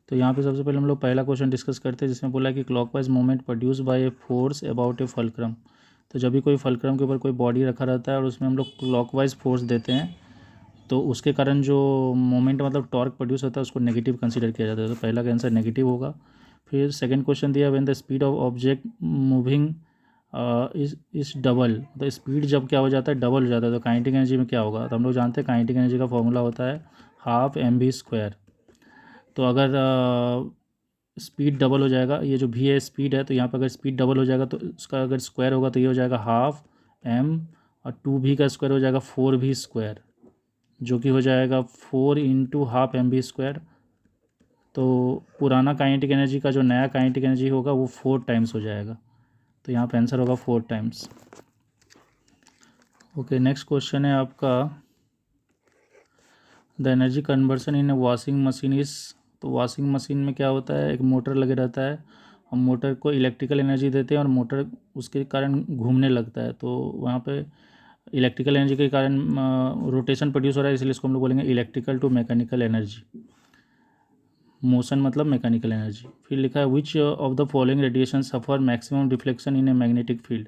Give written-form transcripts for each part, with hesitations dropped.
तो यहाँ पे सबसे पहले हम लोग पहला क्वेश्चन डिस्कस करते हैं, जिसमें बोला कि clockwise movement produce by a force about A fulcrum. तो जब भी कोई फलक्रम के ऊपर कोई बॉडी रखा रहता है और उसमें हम लोग क्लॉकवाइज फोर्स देते हैं, तो उसके कारण जो मोमेंट मतलब टॉर्क प्रोड्यूस होता है उसको नेगेटिव कंसीडर किया जाता है। तो पहला का आंसर नेगेटिव होगा। फिर सेकंड क्वेश्चन दिया, when the speed of object moving इस डबल, तो स्पीड जब क्या हो जाता है, डबल हो जाता है, तो काइनेटिक एनर्जी में क्या होगा। तो हम लोग जानते हैं काइनेटिक एनर्जी का फॉर्मूला होता है हाफ mv²। तो अगर स्पीड डबल हो जाएगा, ये जो भी है स्पीड है, तो यहाँ पर अगर स्पीड डबल हो जाएगा तो उसका अगर स्क्वायर होगा तो ये हो जाएगा हाफ m, और 2v का स्क्वायर हो जाएगा 4v², जो कि हो जाएगा 4 इंटू हाफ mv²। तो पुराना काइनेटिक एनर्जी का जो नया काइनेटिक एनर्जी होगा वो 4 टाइम्स हो जाएगा। तो यहाँ पे आंसर होगा 4 टाइम्स। ओके, नेक्स्ट क्वेश्चन है आपका, the energy conversion in A washing machine is. तो वॉशिंग मशीन में क्या होता है, एक मोटर लगे रहता है, हम मोटर को इलेक्ट्रिकल एनर्जी देते हैं और मोटर उसके कारण घूमने लगता है। तो वहाँ पे इलेक्ट्रिकल एनर्जी के कारण रोटेशन प्रोड्यूस हो रहा है, इसलिए इसको हम लोग बोलेंगे electrical to mechanical energy. Motion मतलब मैकेनिकल एनर्जी। फिर लिखा है which of the following radiation suffer maximum deflection in a magnetic field.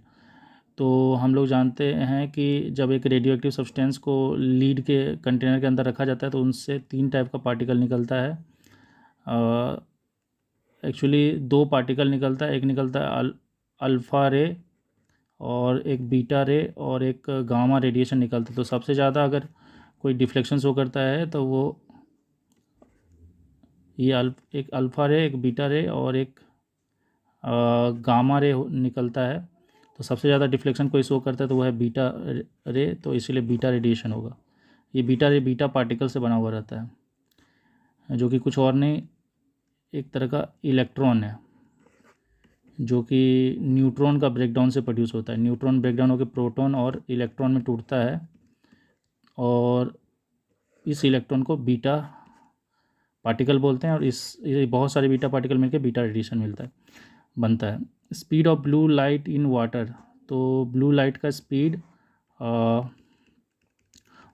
तो हम लोग जानते हैं कि जब एक रेडियो एक्टिव सब्सटेंस को लीड के कंटेनर के अंदर रखा जाता है तो उनसे 3 टाइप का पार्टिकल निकलता है। एक्चुअली 2 पार्टिकल निकलता है, एक निकलता है अल्फ़ा रे और एक बीटा रे और एक गामा रेडिएशन निकलता है। तो सबसे ज़्यादा अगर कोई डिफ्लेक्शन शो करता है तो वो ये एक अल्फ़ा रे, एक बीटा रे और एक गामा रे निकलता है। तो सबसे ज़्यादा डिफ्लेक्शन कोई शो करता है तो वो है बीटा रे, तो इसीलिए बीटा रेडिएशन होगा। ये बीटा रे बीटा पार्टिकल से बना हुआ रहता है, जो कि कुछ और नहीं, एक तरह का इलेक्ट्रॉन है, जो कि न्यूट्रॉन का ब्रेकडाउन से प्रोड्यूस होता है। न्यूट्रॉन ब्रेकडाउन होकर प्रोटॉन और इलेक्ट्रॉन में टूटता है, और इस इलेक्ट्रॉन को बीटा पार्टिकल बोलते हैं, और ये बहुत सारे बीटा पार्टिकल मिलकर बीटा रेडिएशन बनता है। Speed of blue light in water. तो ब्लू लाइट का स्पीड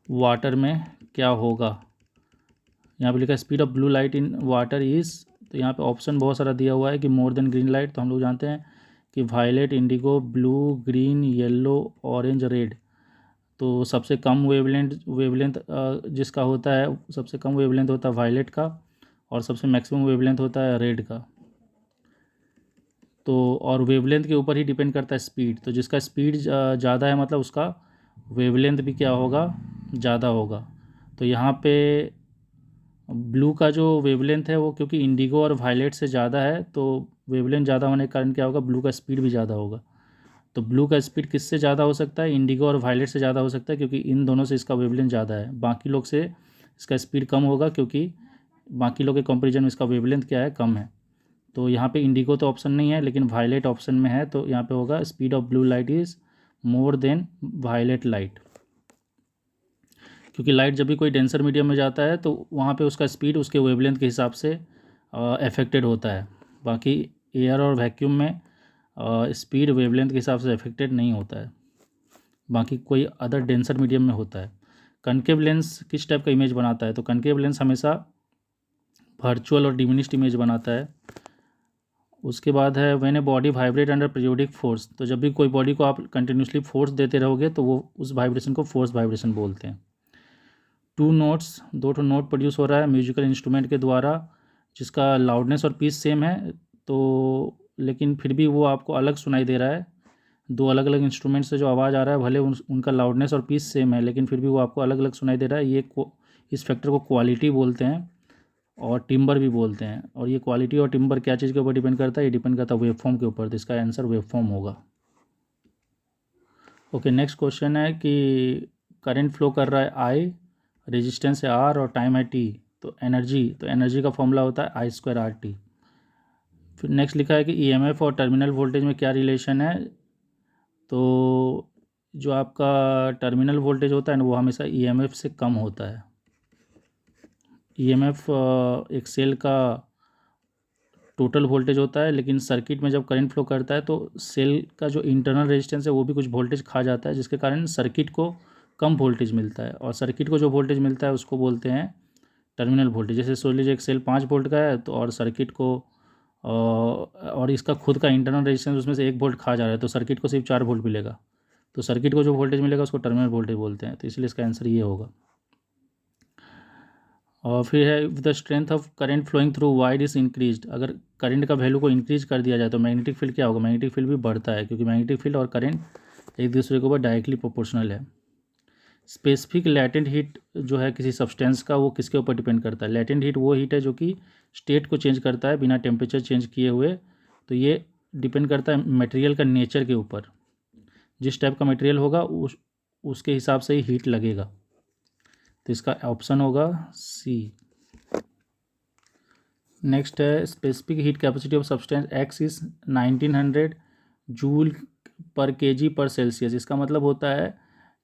वाटर में क्या होगा। यहाँ पे लिखा है speed of blue light in water is, तो यहाँ पे ऑप्शन बहुत सारा दिया हुआ है कि मोर देन ग्रीन लाइट। तो हम लोग जानते हैं कि violet, indigo, blue, green, yellow, orange, red. तो सबसे कम वेवलेंथ जिसका होता है, सबसे कम वेवलेंथ होता है वायलेट का, और सबसे मैक्सिमम वेवलेंथ होता है रेड का। तो और वेवलेंथ के ऊपर ही डिपेंड करता है स्पीड। तो जिसका स्पीड ज़्यादा है मतलब उसका वेवलेंथ भी क्या होगा, ज़्यादा होगा। तो यहाँ पे ब्लू का जो वेवलेंथ है वो क्योंकि इंडिगो और वायलेट से ज़्यादा है, तो वेवलेंथ ज़्यादा होने के कारण क्या होगा, ब्लू का स्पीड भी ज़्यादा होगा। तो ब्लू का स्पीड किससे ज़्यादा हो सकता है, इंडिगो और वायलेट से ज़्यादा हो सकता है, क्योंकि इन दोनों से इसका वेवलेंथ ज़्यादा है। बाकी लोग से इसका स्पीड कम होगा, क्योंकि बाकी लोग के कंपेरिजन में इसका वेवलेंथ क्या है, कम है। तो यहाँ पे इंडिगो तो ऑप्शन नहीं है, लेकिन वायलेट ऑप्शन में है, तो यहाँ पे होगा speed of blue light is more than violet light. क्योंकि लाइट जब भी कोई डेंसर मीडियम में जाता है तो वहाँ पे उसका स्पीड उसके वेवलेंथ के हिसाब से अफेक्टेड होता है। बाकी एयर और वैक्यूम में स्पीड वेवलेंथ के हिसाब से अफेक्टेड नहीं होता है, बाकी कोई अदर डेंसर मीडियम में होता है। कनकेव लेंस किस टाइप का इमेज बनाता है। तो कनकेव लेंस हमेशा वर्चुअल और डिमिनिश्ड इमेज बनाता है। उसके बाद है when a body vibrate under periodic force. तो जब भी कोई बॉडी को आप कंटिन्यूसली फोर्स देते रहोगे तो वो उस वाइब्रेशन को फोर्स वाइब्रेशन बोलते हैं। 2 नोट्स, 2 नोट प्रोड्यूस हो रहा है म्यूजिकल इंस्ट्रूमेंट के द्वारा, जिसका लाउडनेस और पीच सेम है, तो लेकिन फिर भी वो आपको अलग सुनाई दे रहा है। 2 अलग अलग इंस्ट्रूमेंट से जो आवाज़ आ रहा है, भले उनका लाउडनेस और पीच सेम है, लेकिन फिर भी वो आपको अलग अलग सुनाई दे रहा है। इस फैक्टर को क्वालिटी बोलते हैं और टिम्बर भी बोलते हैं। और ये क्वालिटी और टिम्बर क्या चीज़ के ऊपर डिपेंड करता है, ये डिपेंड करता है वेवफॉर्म के ऊपर। तो इसका आंसर वेवफॉर्म होगा। ओके, नेक्स्ट क्वेश्चन है कि करंट फ्लो कर रहा है आई, रेजिस्टेंस है आर और टाइम है टी। तो एनर्जी का फॉर्मूला होता है I²RT। फिर नेक्स्ट लिखा है कि ईएमएफ और टर्मिनल वोल्टेज में क्या रिलेशन है। तो जो आपका टर्मिनल वोल्टेज होता है ना, वो हमेशा ईएमएफ से कम होता है। ईएमएफ एक सेल का टोटल वोल्टेज होता है, लेकिन सर्किट में जब करंट फ्लो करता है तो सेल का जो इंटरनल रेजिस्टेंस है वो भी कुछ वोल्टेज खा जाता है, जिसके कारण सर्किट को कम वोल्टेज मिलता है, और सर्किट को जो वोल्टेज मिलता है उसको बोलते हैं टर्मिनल वोल्टेज। जैसे सोच लीजिए एक सेल 5 वोल्ट का है तो और सर्किट को और इसका खुद का इंटरनल रेजिस्टेंस उसमें से 1 वोल्ट खा जा रहा है, तो सर्किट को सिर्फ 4 वोल्ट मिलेगा। तो सर्किट को जो वोल्टेज मिलेगा उसको टर्मिनल वोल्टेज बोलते हैं, तो इसलिए इसका आंसर ये होगा। और फिर है the strength of current flowing through wire is increased. अगर करंट का वैल्यू को इंक्रीज कर दिया जाए तो मैग्नेटिक फील्ड क्या होगा? मैग्नेटिक फील्ड भी बढ़ता है, क्योंकि मैग्नेटिक फील्ड और करंट एक दूसरे के ऊपर डायरेक्टली प्रोपोर्शनल है। स्पेसिफिक लैटेंट हीट जो है किसी सब्सटेंस का, वो किसके ऊपर डिपेंड करता है? लैटेंट हीट वो हीट है जो कि स्टेट को चेंज करता है बिना टेम्परेचर चेंज किए हुए। तो ये डिपेंड करता है मटेरियल का नेचर के ऊपर। जिस टाइप का मटेरियल होगा उसके हिसाब से ही हीट लगेगा। तो इसका ऑप्शन होगा सी। नेक्स्ट है specific heat capacity of substance x is 1900 joule पर केजी पर सेल्सियस। इसका मतलब होता है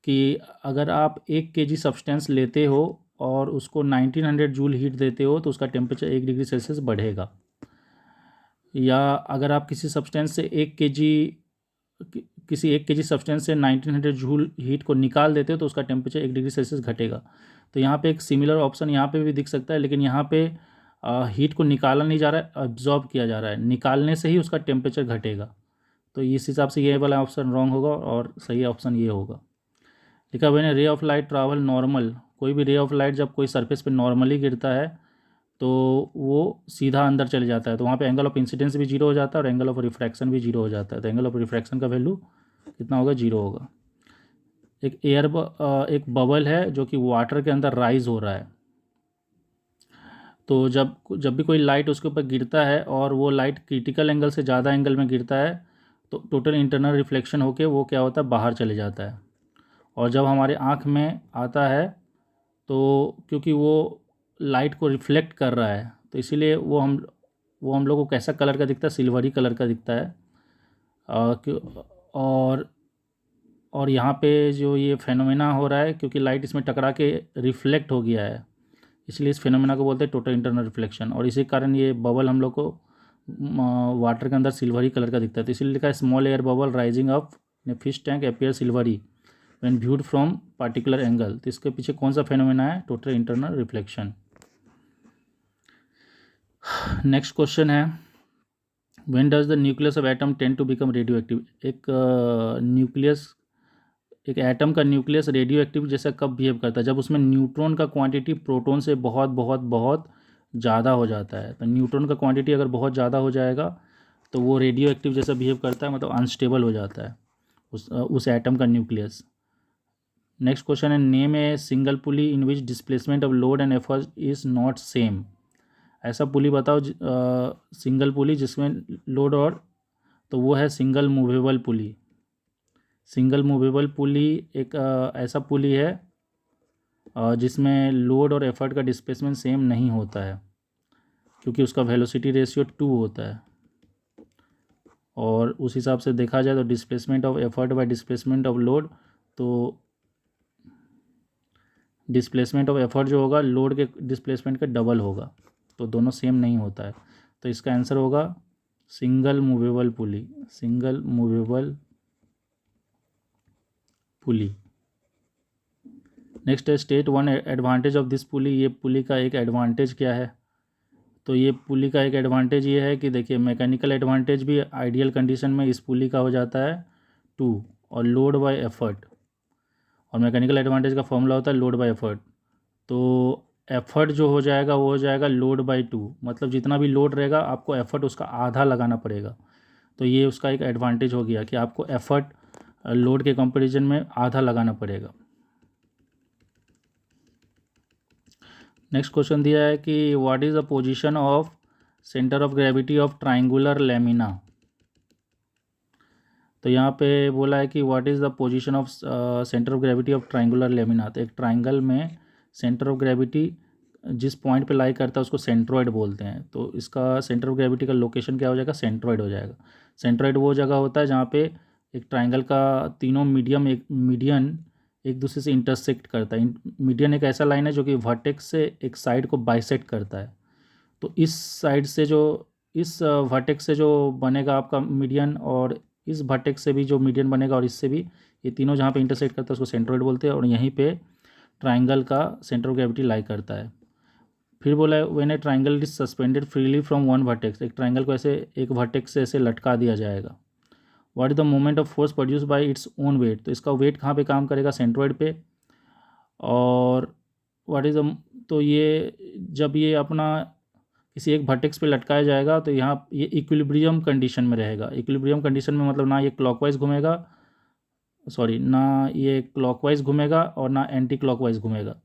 कि अगर आप 1 केजी सब्सटेंस लेते हो और उसको 1900 जूल हीट देते हो तो उसका टेम्परेचर 1 डिग्री सेल्सियस बढ़ेगा। या अगर आप किसी सब्सटेंस से 1 केजी सब्सटेंस से 1900 जूल हीट को निकाल देते हो तो उसका टेम्परेचर 1 डिग्री सेल्सियस घटेगा। तो यहाँ पे एक सिमिलर ऑप्शन यहाँ पे भी दिख सकता है, लेकिन यहाँ पे हीट को निकाला नहीं जा रहा है, अब्जॉर्ब किया जा रहा है। निकालने से ही उसका टेम्परेचर घटेगा। तो इस हिसाब से ये वाला ऑप्शन रॉन्ग होगा और सही ऑप्शन ये होगा। लिखा हुआ है रे ऑफ लाइट ट्रैवल नॉर्मल। कोई भी रे ऑफ लाइट जब कोई सरफेस पे नॉर्मली गिरता है तो वो सीधा अंदर चले जाता है, तो वहाँ पे एंगल ऑफ इंसिडेंस भी 0 हो जाता है और एंगल ऑफ रिफ्रैक्शन भी 0 हो जाता है। तो एंगल ऑफ रिफ्रैक्शन का वैल्यू कितना होगा? 0 होगा। एक बबल है जो कि वाटर के अंदर राइज हो रहा है। तो जब भी कोई लाइट उसके ऊपर गिरता है और वो लाइट क्रिटिकल एंगल से ज़्यादा एंगल में गिरता है तो टोटल इंटरनल रिफ्लेक्शन होके वो क्या होता है? बाहर चले जाता है। और जब हमारे आँख में आता है तो क्योंकि वो लाइट को रिफ्लेक्ट कर रहा है तो इसीलिए वो हम लोग को कैसा कलर का दिखता है? सिल्वरी कलर का दिखता है। और यहाँ पे जो ये फेनोमेना हो रहा है क्योंकि लाइट इसमें टकरा के रिफ्लेक्ट हो गया है, इसलिए इस फेनोमेना को बोलते हैं टोटल इंटरनल रिफ्लेक्शन। और इसी कारण ये बबल हम लोग को वाटर के अंदर सिल्वरी कलर का दिखता है। तो इसलिए लिखा है small air bubble rising up in fish tank appear silvery when viewed from particular angle. तो इसके पीछे कौन सा फेनोमेना है? Total internal reflection. Next question है when does the nucleus of atom tend to become radioactive. एक atom का nucleus radioactive जैसा कब बिहेव करता है? जब उसमें न्यूट्रॉन का क्वांटिटी प्रोटॉन से बहुत बहुत बहुत ज़्यादा हो जाता है। तो न्यूट्रॉन का क्वांटिटी अगर बहुत ज़्यादा हो जाएगा तो वो रेडियो एक्टिव जैसा बिहेव करता है, मतलब अनस्टेबल हो जाता है उस एटम का न्यूक्लियस। नेक्स्ट क्वेश्चन है name a single pulley in which displacement of load and effort is not same. ऐसा पुली बताओ सिंगल पुली जिसमें लोड और, तो वो है single movable pulley. Single movable पुली एक ऐसा पुली है जिसमें लोड और एफर्ट का डिस्प्लेसमेंट सेम नहीं होता है, क्योंकि उसका वेलोसिटी रेशियो 2 होता है। और उस हिसाब से देखा जाए तो displacement of effort bye displacement of load, तो डिस्प्लेसमेंट ऑफ एफर्ट जो होगा लोड के डिस्प्लेसमेंट का डबल होगा, तो दोनों सेम नहीं होता है। तो इसका आंसर होगा single movable pulley. Single movable pulley. Next है state one advantage of this pulley. ये पुली का एक एडवांटेज क्या है? तो ये पुली का एक एडवांटेज ये है कि देखिए मैकेनिकल एडवांटेज भी आइडियल कंडीशन में इस पुली का हो जाता है 2 और लोड बाय एफर्ट। और मैकेनिकल एडवांटेज का फॉर्मूला होता है लोड बाय एफर्ट। तो एफर्ट जो हो जाएगा वो हो जाएगा लोड बाय 2, मतलब जितना भी लोड रहेगा आपको एफर्ट उसका आधा लगाना पड़ेगा। तो ये उसका एक एडवांटेज हो गया कि आपको एफर्ट लोड के कंपैरिजन में आधा लगाना पड़ेगा। नेक्स्ट क्वेश्चन दिया है कि what is the position of centre of gravity of triangular lamina. तो यहाँ पे बोला है कि what is the position of centre of gravity of triangular lamina. तो एक ट्राइंगल में सेंटर ऑफ ग्रेविटी जिस पॉइंट पे लाई करता है उसको सेंट्रॉइड बोलते हैं। तो इसका सेंटर ऑफ ग्रेविटी का लोकेशन क्या हो जाएगा? सेंट्रॉइड हो जाएगा। सेंट्रॉइड वो जगह होता है जहाँ पे एक ट्राइंगल का तीनों मीडियन एक दूसरे से इंटरसेक्ट करता है। मीडियन एक ऐसा लाइन है जो कि वर्टेक्स से एक साइड को बाइसेक्ट करता है। तो इस साइड से इस वर्टेक्स से जो बनेगा आपका मीडियन, और इस वर्टेक्स से भी जो मीडियन बनेगा, और इससे भी, ये तीनों जहाँ पे इंटरसेक्ट करता है उसको सेंट्रॉइड बोलते हैं। और यहीं पे ट्राइंगल का सेंटर ऑफ ग्रेविटी लाई करता है। फिर बोला है when A triangle is suspended freely from one vertex, एक ट्राइंगल को ऐसे एक वर्टेक्स से ऐसे लटका दिया जाएगा। What is the moment of force produce by its own wait, तो इसका वेट कहाँ पे काम करेगा, सेंट्रोइड पे। और व्हाट इज द, तो ये जब ये अपना किसी एक वर्टेक्स पे लटकाया जाएगा तो यहाँ ये इक्विलिब्रियम कंडीशन में रहेगा। इक्विलिब्रियम कंडीशन में मतलब ना ये क्लॉकवाइज घूमेगा, सॉरी, ना ये क्लॉकवाइज घूमेगा और ना एंटी क्लॉकवाइज घूमेगा।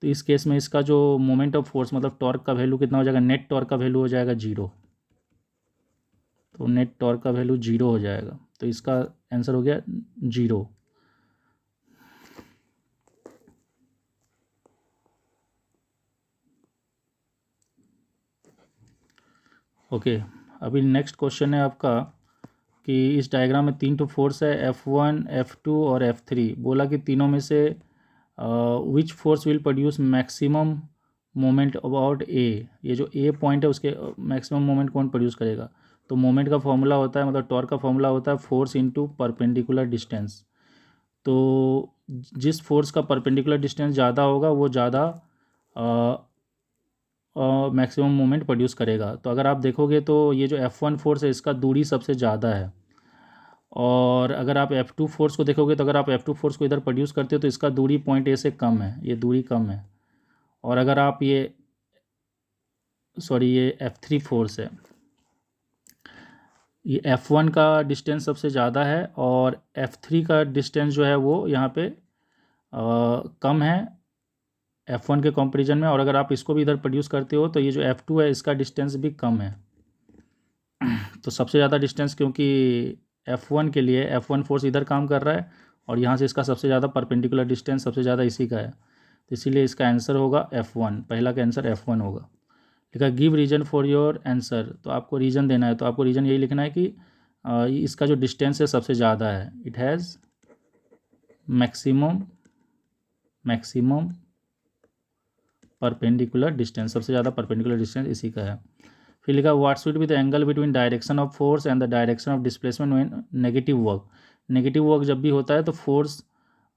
तो इस केस में इसका जो मोमेंट ऑफ फोर्स मतलब टॉर्क का वैल्यू कितना हो जाएगा, नेट टॉर्क का वैल्यू हो जाएगा 0। तो नेट टॉर्क का वैल्यू 0 हो जाएगा, तो इसका आंसर हो गया 0। ओके, अभी नेक्स्ट क्वेश्चन है आपका कि इस डायग्राम में 3 फोर्स है, F1, F2 और F3। बोला कि तीनों में से which force will produce maximum moment about A, ये जो ए पॉइंट है उसके मैक्सिमम मोमेंट कौन प्रोड्यूस करेगा। तो मोमेंट का फॉर्मूला होता है, मतलब टॉर्क का फॉर्मूला होता है फोर्स इनटू परपेंडिकुलर डिस्टेंस। तो जिस फोर्स का परपेंडिकुलर डिस्टेंस ज़्यादा होगा वो ज़्यादा मैक्सिमम मोमेंट प्रोड्यूस करेगा। तो अगर आप देखोगे तो ये जो F1 फोर्स है इसका दूरी सबसे ज़्यादा है, और अगर आप F2 फोर्स को देखोगे तो अगर आप F2 फोर्स को इधर प्रोड्यूस करते हो तो इसका दूरी पॉइंट ए से कम है, ये दूरी कम है। और अगर आप ये F3 फोर्स है, ये F1 का डिस्टेंस सबसे ज़्यादा है और F3 का डिस्टेंस जो है वो यहाँ पे कम है F1 के कंपैरिजन में। और अगर आप इसको भी इधर प्रोड्यूस करते हो तो ये जो F2 है इसका डिस्टेंस भी कम है। तो सबसे ज़्यादा डिस्टेंस, क्योंकि F1 के लिए F1 फोर्स इधर काम कर रहा है और यहाँ से इसका सबसे ज़्यादा परपेंडिकुलर डिस्टेंस सबसे ज़्यादा इसी का है, तो इसीलिए इसका आंसर होगा F1। पहला का आंसर F1 होगा। लिखा give reason for your answer, तो आपको रीजन देना है, तो आपको रीजन यही लिखना है कि इसका जो डिस्टेंस है सबसे ज़्यादा है, it has maximum perpendicular distance, सबसे ज़्यादा परपेंडिकुलर डिस्टेंस इसी का है। फिर लिखा what's will be the angle between direction of force and the direction of displacement when negative work. Negative work जब भी होता है तो फोर्स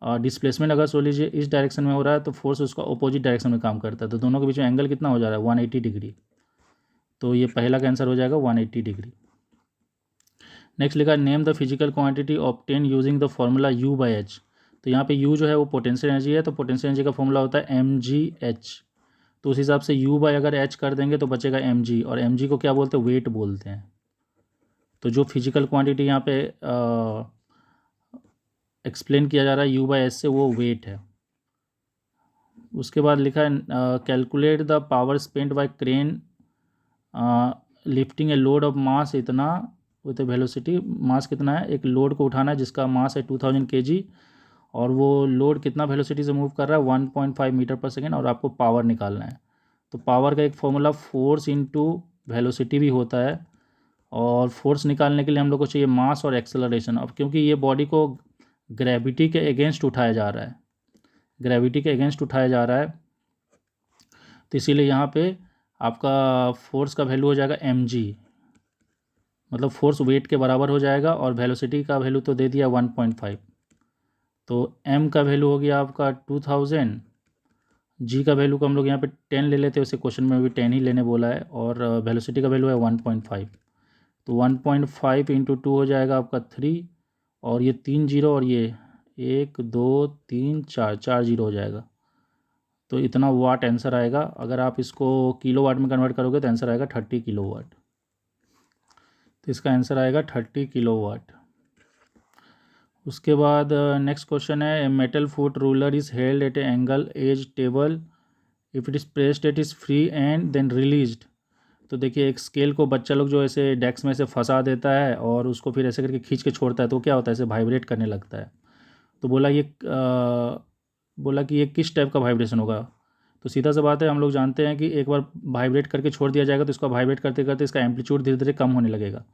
डिस्प्लेसमेंट अगर सो लीजिए इस डायरेक्शन में हो रहा है तो फोर्स उसका अपोजिट डायरेक्शन में काम करता है, तो दोनों के बीच में एंगल कितना हो जा रहा है, 180 डिग्री। तो ये पहला का आंसर हो जाएगा 180 डिग्री। नेक्स्ट लिखा name the physical quantity obtain using the formula U/H। तो यहाँ पे U जो है वो पोटेंशियल एनर्जी है, तो पोटेंशियल एनर्जी का फॉर्मूला होता है mgh। तो उस हिसाब से U/ अगर H कर देंगे तो बचेगा mg, और mg को क्या बोलते हैं, वेट बोलते हैं। तो जो फिजिकल क्वांटिटी यहाँ पे एक्सप्लेन किया जा रहा है U/H से, वो वेट है। उसके बाद लिखा है calculate the power spent by crane lifting a load of mass इतना विथ ए वेलोसिटी। मास कितना है, एक लोड को उठाना है जिसका मास है 2000 kg, और वो लोड कितना वेलोसिटी से मूव कर रहा है 1.5 मीटर पर सेकेंड, और आपको पावर निकालना है। तो पावर का एक फॉर्मूला फोर्स इनटू वेलोसिटी भी होता है, और फोर्स निकालने के लिए हम लोग को चाहिए मास और एक्सेलरेशन। अब क्योंकि ये बॉडी को ग्रेविटी के अगेंस्ट उठाया जा रहा है, ग्रेविटी के अगेंस्ट उठाया जा रहा है, तो इसीलिए यहाँ पे आपका फोर्स का वैल्यू हो जाएगा mg, मतलब फोर्स वेट के बराबर हो जाएगा, और वेलोसिटी का वैल्यू तो दे दिया 1.5। तो m का वैल्यू हो गया आपका 2000, g का वैल्यू को हम लोग यहाँ पे 10 ले लेते हैं, वैसे क्वेश्चन में भी 10 ही लेने बोला है, और वेलोसिटी का वैल्यू है 1.5। तो 1.5 इंटू 2 हो जाएगा आपका 3, और ये 3 जीरो, और ये 1 2 3 4 जीरो हो जाएगा। तो इतना वाट आंसर आएगा। अगर आप इसको किलोवाट में कन्वर्ट करोगे तो आंसर आएगा 30 किलोवाट। तो इसका आंसर आएगा 30 किलोवाट। उसके बाद नेक्स्ट क्वेश्चन है a metal foot ruler is held at an angle edge table if it is pressed it is free and then released. तो देखिए एक स्केल को बच्चा लोग जो ऐसे डेस्क में से फंसा देता है और उसको फिर ऐसे करके खींच के छोड़ता है, तो क्या होता है, ऐसे वाइब्रेट करने लगता है। तो बोला कि ये किस टाइप का वाइब्रेशन होगा। तो सीधा सा बात है, हम लोग जानते हैं कि एक बार वाइब्रेट करके छोड़ दिया जाएगा तो इसका वाइब्रेट करते करते इसका एम्पलीट्यूड धीरे धीरे कम होने लगेगा।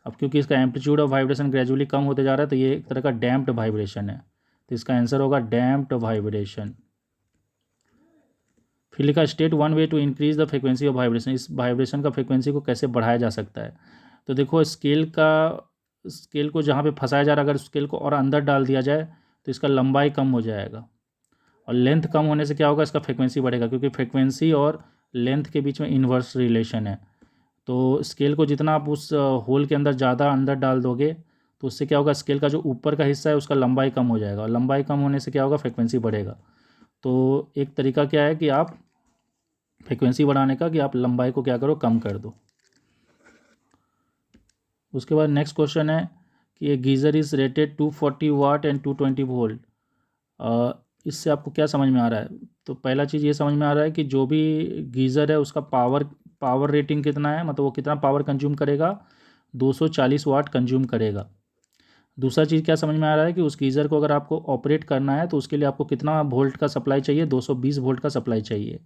अब क्योंकि इसका एम्पलीट्यूड ऑफ वाइब्रेशन ग्रेजुअली कम होते जा रहा है, तो ये एक तरह का डैम्प्ड वाइब्रेशन है, तो इसका आंसर होगा डैम्प्ड वाइब्रेशन। फिर लिखा state one way to increase the frequency of vibration. इस वाइब्रेशन का फ्रिक्वेंसी को कैसे बढ़ाया जा सकता है। तो देखो स्केल को जहाँ पे फंसाया जा रहा है, अगर स्केल को और अंदर डाल दिया जाए तो इसका लंबाई कम हो जाएगा, और लेंथ कम होने से क्या होगा, इसका फ्रिक्वेंसी बढ़ेगा, क्योंकि फ्रिक्वेंसी और लेंथ के बीच में इन्वर्स रिलेशन है। तो स्केल को जितना आप उस होल के अंदर ज़्यादा अंदर डाल दोगे तो उससे क्या होगा, स्केल का जो ऊपर का हिस्सा है उसका लंबाई कम हो जाएगा, और लंबाई कम होने से क्या होगा, फ्रिक्वेंसी बढ़ेगा। तो एक तरीका क्या है कि आप फ्रिक्वेंसी बढ़ाने का, कि आप लंबाई को क्या करो, कम कर दो। उसके बाद नेक्स्ट क्वेश्चन है कि a geyser is rated 240 watt and 220 volt. इससे आपको क्या समझ में आ रहा है? तो पहला चीज़ ये समझ में आ रहा है कि जो भी गीज़र है उसका पावर रेटिंग कितना है, मतलब वो कितना पावर कंज्यूम करेगा, 240 वाट कंज्यूम करेगा। दूसरा चीज़ क्या समझ में आ रहा है कि उस गीज़र को अगर आपको ऑपरेट करना है तो उसके लिए आपको कितना वोल्ट का सप्लाई चाहिए, 220 वोल्ट का सप्लाई चाहिए।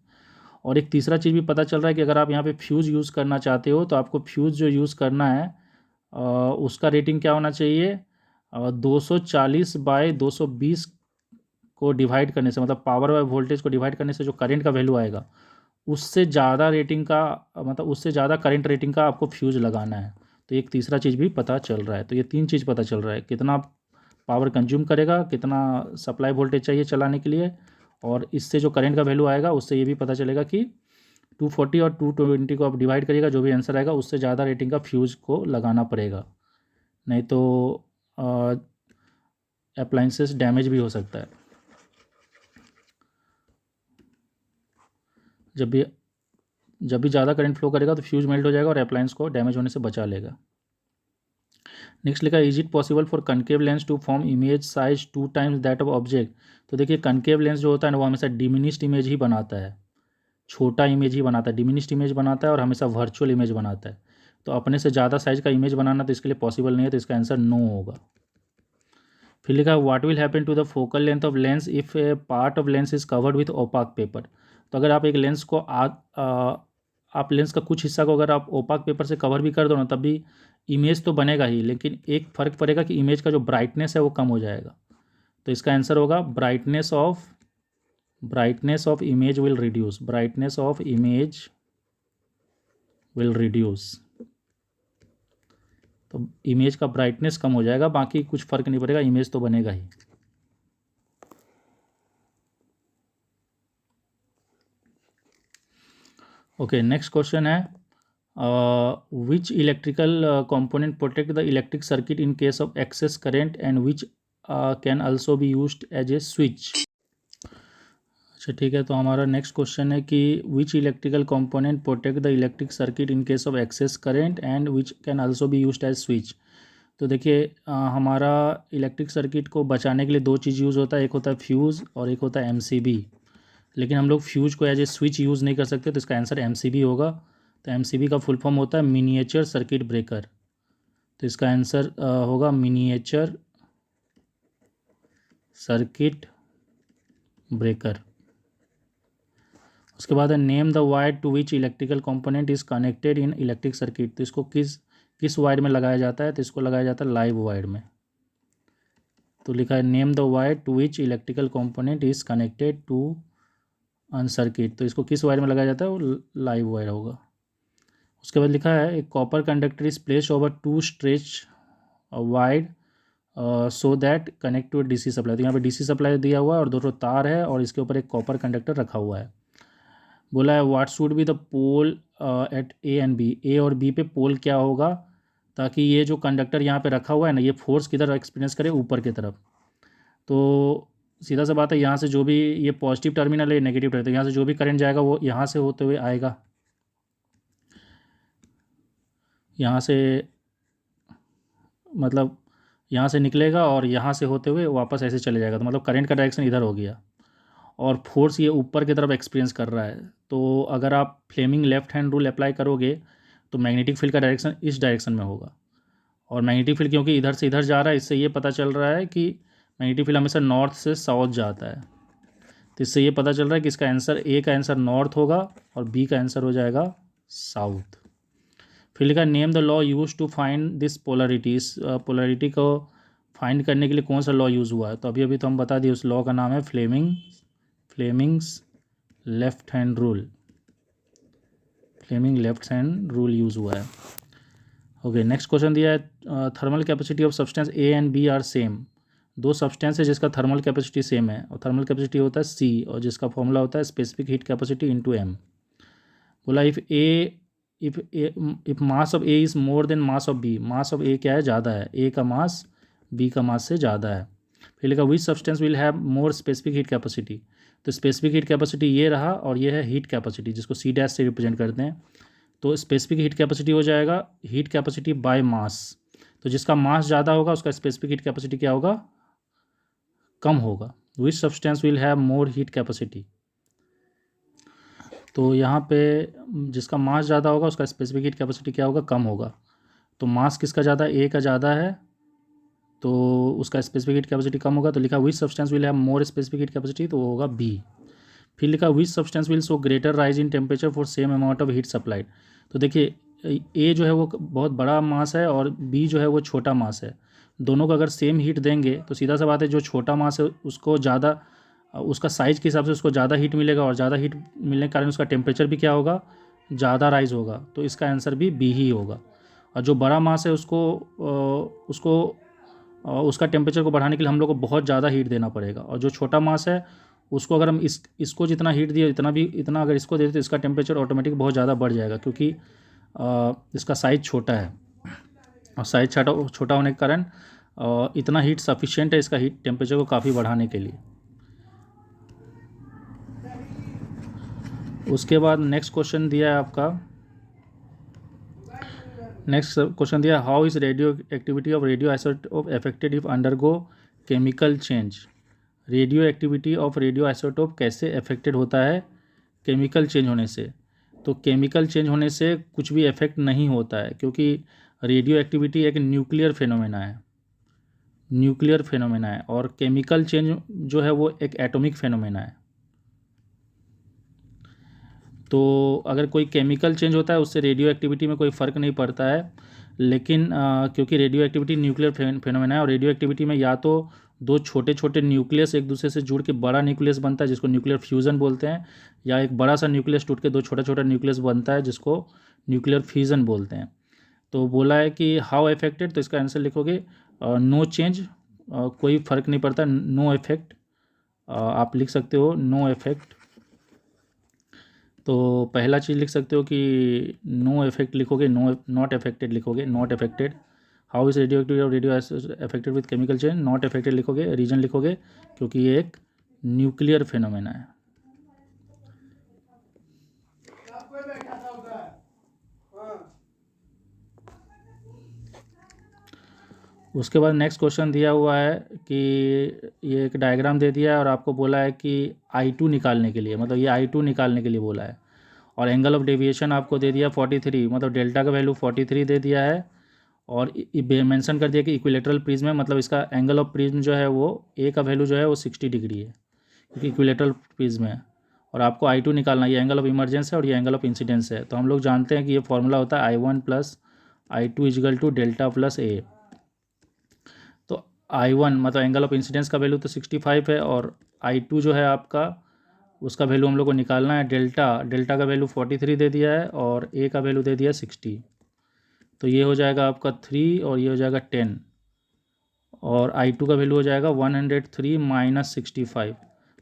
और एक तीसरा चीज़ भी पता चल रहा है कि अगर आप यहाँ पे फ्यूज़ यूज़ करना चाहते हो तो आपको फ्यूज़ जो यूज़ करना है उसका रेटिंग क्या होना चाहिए, 240 बाय 220 को डिवाइड करने से, मतलब पावर बाय वोल्टेज को डिवाइड करने से जो करंट का वैल्यू आएगा उससे ज़्यादा रेटिंग का, मतलब उससे ज़्यादा करंट रेटिंग का आपको फ्यूज़ लगाना है। तो एक तीसरा चीज़ भी पता चल रहा है। तो ये 3 चीज़ पता चल रहा है, कितना पावर कंज्यूम करेगा, कितना सप्लाई वोल्टेज चाहिए चलाने के लिए, और इससे जो करंट का वैल्यू आएगा उससे ये भी पता चलेगा कि 240 और 220 को आप डिवाइड करिएगा, जो भी आंसर आएगा उससे ज़्यादा रेटिंग का फ्यूज़ को लगाना पड़ेगा, नहीं तो अप्लाइंसेस डैमेज भी हो सकता है। जब भी ज़्यादा करंट फ्लो करेगा तो फ्यूज़ मेल्ट हो जाएगा और अप्लायंस को डैमेज होने से बचा लेगा। नेक्स्ट लिखा है, is it possible for concave lens to form image size 2 times that of object. तो देखिए कनकेव लेंस जो होता है ना वो हमेशा डिमिनिश्ड इमेज ही बनाता है, छोटा इमेज ही बनाता है, डिमिनिश्ड इमेज बनाता है और हमेशा वर्चुअल इमेज बनाता है। तो अपने से ज़्यादा साइज का इमेज बनाना तो इसके लिए पॉसिबल नहीं है, तो इसका आंसर नो होगा। फिर लिखा है, what will happen to the focal length of lens if a part of lens is covered with opaque paper. तो अगर आप एक लेंस को आप लेंस का कुछ हिस्सा को अगर आप ओपाक पेपर से कवर भी कर दो ना, तब भी इमेज तो बनेगा ही, लेकिन एक फ़र्क पड़ेगा कि इमेज का जो ब्राइटनेस है वो कम हो जाएगा। तो इसका आंसर होगा brightness of image will reduce, brightness of image will reduce. तो इमेज का ब्राइटनेस कम हो जाएगा, बाकी कुछ फ़र्क नहीं पड़ेगा, इमेज तो बनेगा ही। ओके, नेक्स्ट क्वेश्चन है, which electrical component protect the electric circuit in case of excess current and which can also be used as a switch. अच्छा ठीक है, तो हमारा नेक्स्ट क्वेश्चन है कि which electrical component protect the electric circuit in case of excess current and which can also be used as switch. तो देखिए हमारा इलेक्ट्रिक सर्किट को बचाने के लिए 2 चीज़ यूज़ होता है, एक होता है फ्यूज़ और एक होता है एमसीबी। लेकिन हम लोग फ्यूज को एज ए स्विच यूज़ नहीं कर सकते, तो इसका आंसर एमसीबी होगा। तो एमसीबी का फुल फॉर्म होता है मिनिएचर सर्किट ब्रेकर। तो इसका आंसर होगा मिनिएचर सर्किट ब्रेकर। उसके बाद है, name the wire to which electrical component is connected in electric circuit. तो इसको किस वायर में लगाया जाता है, तो इसको लगाया जाता है लाइव वायर में। तो लिखा है, name the wire to which electrical component is connected to an circuit. तो इसको किस वायर में लगाया जाता है, वो लाइव वायर होगा। उसके बाद लिखा है, एक copper conductor is placed over 2 stretch wide so that connect to DC supply. तो यहाँ पे डीसी सप्लाई दिया हुआ है और 2 तार है और इसके ऊपर एक कॉपर कंडक्टर रखा हुआ है। बोला है, what should be the pole at A and B. A और बी पे पोल क्या होगा, ताकि ये जो कंडक्टर यहाँ पे रखा हुआ है ना, ये फोर्स किधर एक्सपीरियंस करे, ऊपर की तरफ। तो सीधा सा बात है, यहाँ से जो भी ये पॉजिटिव टर्मिनल है, नेगेटिव टर्मिनल, तो यहाँ से जो भी करंट जाएगा वो यहाँ से होते हुए आएगा, यहाँ से, मतलब यहाँ से निकलेगा और यहाँ से होते हुए वापस ऐसे चले जाएगा। तो मतलब करंट का डायरेक्शन इधर हो गया और फोर्स ये ऊपर की तरफ एक्सपीरियंस कर रहा है। तो अगर आप Fleming left hand rule apply करोगे तो मैग्नेटिक फील्ड का डायरेक्शन इस डायरेक्शन में होगा। और मैग्नेटिक फील्ड क्योंकि इधर से इधर जा रहा है, इससे ये पता चल रहा है कि मैग्नेटिक फील्ड हमेशा नॉर्थ से साउथ जाता है। तो इससे ये पता चल रहा है कि इसका आंसर, ए का आंसर नॉर्थ होगा और बी का आंसर हो जाएगा साउथ। फिर लिखा, name the law use to find this polarity. इस पोलरिटी को फाइंड करने के लिए कौन सा लॉ यूज़ हुआ है, तो अभी तो हम बता दिए, उस लॉ का नाम है Fleming's left hand rule. Fleming left hand rule use हुआ है। ओके, नेक्स्ट क्वेश्चन दिया है, thermal capacity of substance A and B are same. 2 substance है जिसका थर्मल कैपेसिटी सेम है और थर्मल कैपेसिटी होता है सी, और जिसका फॉर्मूला होता है specific heat capacity into M. बोला if mass of A is more than mass of B, mass of A क्या है, ज़्यादा है, ए का मास बी का मास से ज़्यादा है। फिर लिखा which substance will have more specific heat capacity, तो स्पेसिफिक हीट कैपेसिटी ये रहा और ये है हीट कैपेसिटी जिसको सी डैश से रिप्रेजेंट करते हैं। तो स्पेसिफिक हीट कैपेसिटी हो जाएगा हीट कैपेसिटी बाय मास, तो जिसका मास ज़्यादा होगा उसका स्पेसिफिक हीट कैपेसिटी क्या होगा, कम होगा। Which substance will have more heat capacity, तो यहाँ पे जिसका मास ज़्यादा होगा उसका स्पेसिफिक हीट कैपेसिटी क्या होगा, कम होगा। तो मास किसका ज़्यादा, ए का ज़्यादा है, तो उसका स्पेसिफिक हीट कैपेसिटी कम होगा। तो लिखा which substance will have more specific heat capacity, तो वो होगा बी। फिर लिखा which substance will show greater rise in temperature for same amount of heat supplied, तो देखिए ए जो है वो बहुत बड़ा मास है और बी जो है वो छोटा मास है, दोनों को अगर सेम हीट देंगे तो सीधा सा बात है जो छोटा मास है उसको ज़्यादा, उसका साइज़ के हिसाब से उसको ज़्यादा हीट मिलेगा और ज़्यादा हीट मिलने के कारण उसका टेम्परेचर भी क्या होगा, ज़्यादा राइज होगा। तो इसका आंसर भी बी ही होगा। और जो बड़ा मास है उसका टेम्परेचर को बढ़ाने के लिए हम लोग को बहुत ज़्यादा हीट देना पड़ेगा, और जो छोटा मास है उसको अगर हम इसको जितना हीट दिए इतना अगर इसको दे दें तो इसका टेम्परेचर ऑटोमेटिक बहुत ज़्यादा बढ़ जाएगा, क्योंकि इसका साइज़ छोटा है और साइज़ छोटा होने के कारण इतना हीट सफिशिएंट है इसका हीट टेम्परेचर को काफ़ी बढ़ाने के लिए। उसके बाद नेक्स्ट क्वेश्चन दिया है आपका, नेक्स्ट क्वेश्चन दिया how is radio activity of radio isotope affected if undergo chemical change, radio activity of radio isotope कैसे अफेक्टेड होता है केमिकल चेंज होने से। तो केमिकल चेंज होने से कुछ भी इफेक्ट नहीं होता है, क्योंकि रेडियो एक्टिविटी एक न्यूक्लियर फेनोमेना है, न्यूक्लियर फेनोमेना है, और केमिकल चेंज जो है वो एक एटॉमिक फेनोमेना है। तो अगर कोई केमिकल चेंज होता है उससे रेडियो एक्टिविटी में कोई फ़र्क नहीं पड़ता है, लेकिन क्योंकि रेडियो एक्टिविटी न्यूक्लियर फेनोमेना है और रेडियो एक्टिविटी में या तो दो छोटे छोटे न्यूक्लियस एक दूसरे से जुड़ के बड़ा न्यूक्लियस बनता है जिसको न्यूक्लियर फ्यूज़न बोलते हैं, या एक बड़ा सा न्यूक्लियस टूट के दो छोटा छोटा न्यूक्लियस बनता है जिसको न्यूक्लियर फ्यूज़न बोलते हैं। तो बोला है कि हाउ इफेक्टेड, तो इसका आंसर लिखोगे नो चेंज, कोई फ़र्क नहीं पड़ता, नो इफेक्ट, आप लिख सकते हो नो इफेक्ट। तो पहला चीज़ लिख सकते हो कि नो इफेक्ट लिखोगे, नो नॉट अफेक्टेड लिखोगे, not affected. How is radioactivity और radio affected with chemical change, not affected लिखोगे, रीजन लिखोगे क्योंकि ये एक न्यूक्लियर फिनोमेना है। उसके बाद नेक्स्ट क्वेश्चन दिया हुआ है कि ये एक डायग्राम दे दिया है और आपको बोला है कि I2 निकालने के लिए, मतलब ये I2 निकालने के लिए बोला है, और एंगल ऑफ डेविएशन आपको दे दिया 43, मतलब डेल्टा का वैल्यू 43 दे दिया है, और मेंशन कर दिया कि इक्विलेटरल प्रिज्म है, मतलब इसका एंगल ऑफ प्रिज्म जो है वो ए का वैल्यू जो है वो 60 डिग्री है क्योंकि इक्विलेटरल प्रिज्म है, और आपको I2 निकालना, ये एंगल ऑफ इमरजेंस है और ये एंगल ऑफ इंसिडेंस है। तो हम लोग जानते हैं कि ये फॉर्मूला होता है I1 plus I2 equal to delta plus A. तो I1 मतलब एंगल ऑफ इंसिडेंस का वैल्यू तो 65 है, और I2 जो है आपका उसका वैल्यू हम लोग को निकालना है, डेल्टा का वैल्यू 43 दे दिया है और ए का वैल्यू दे दिया 60। तो ये हो जाएगा आपका 3 और ये हो जाएगा 10, और I2 का वैल्यू हो जाएगा 103 माइनस 65,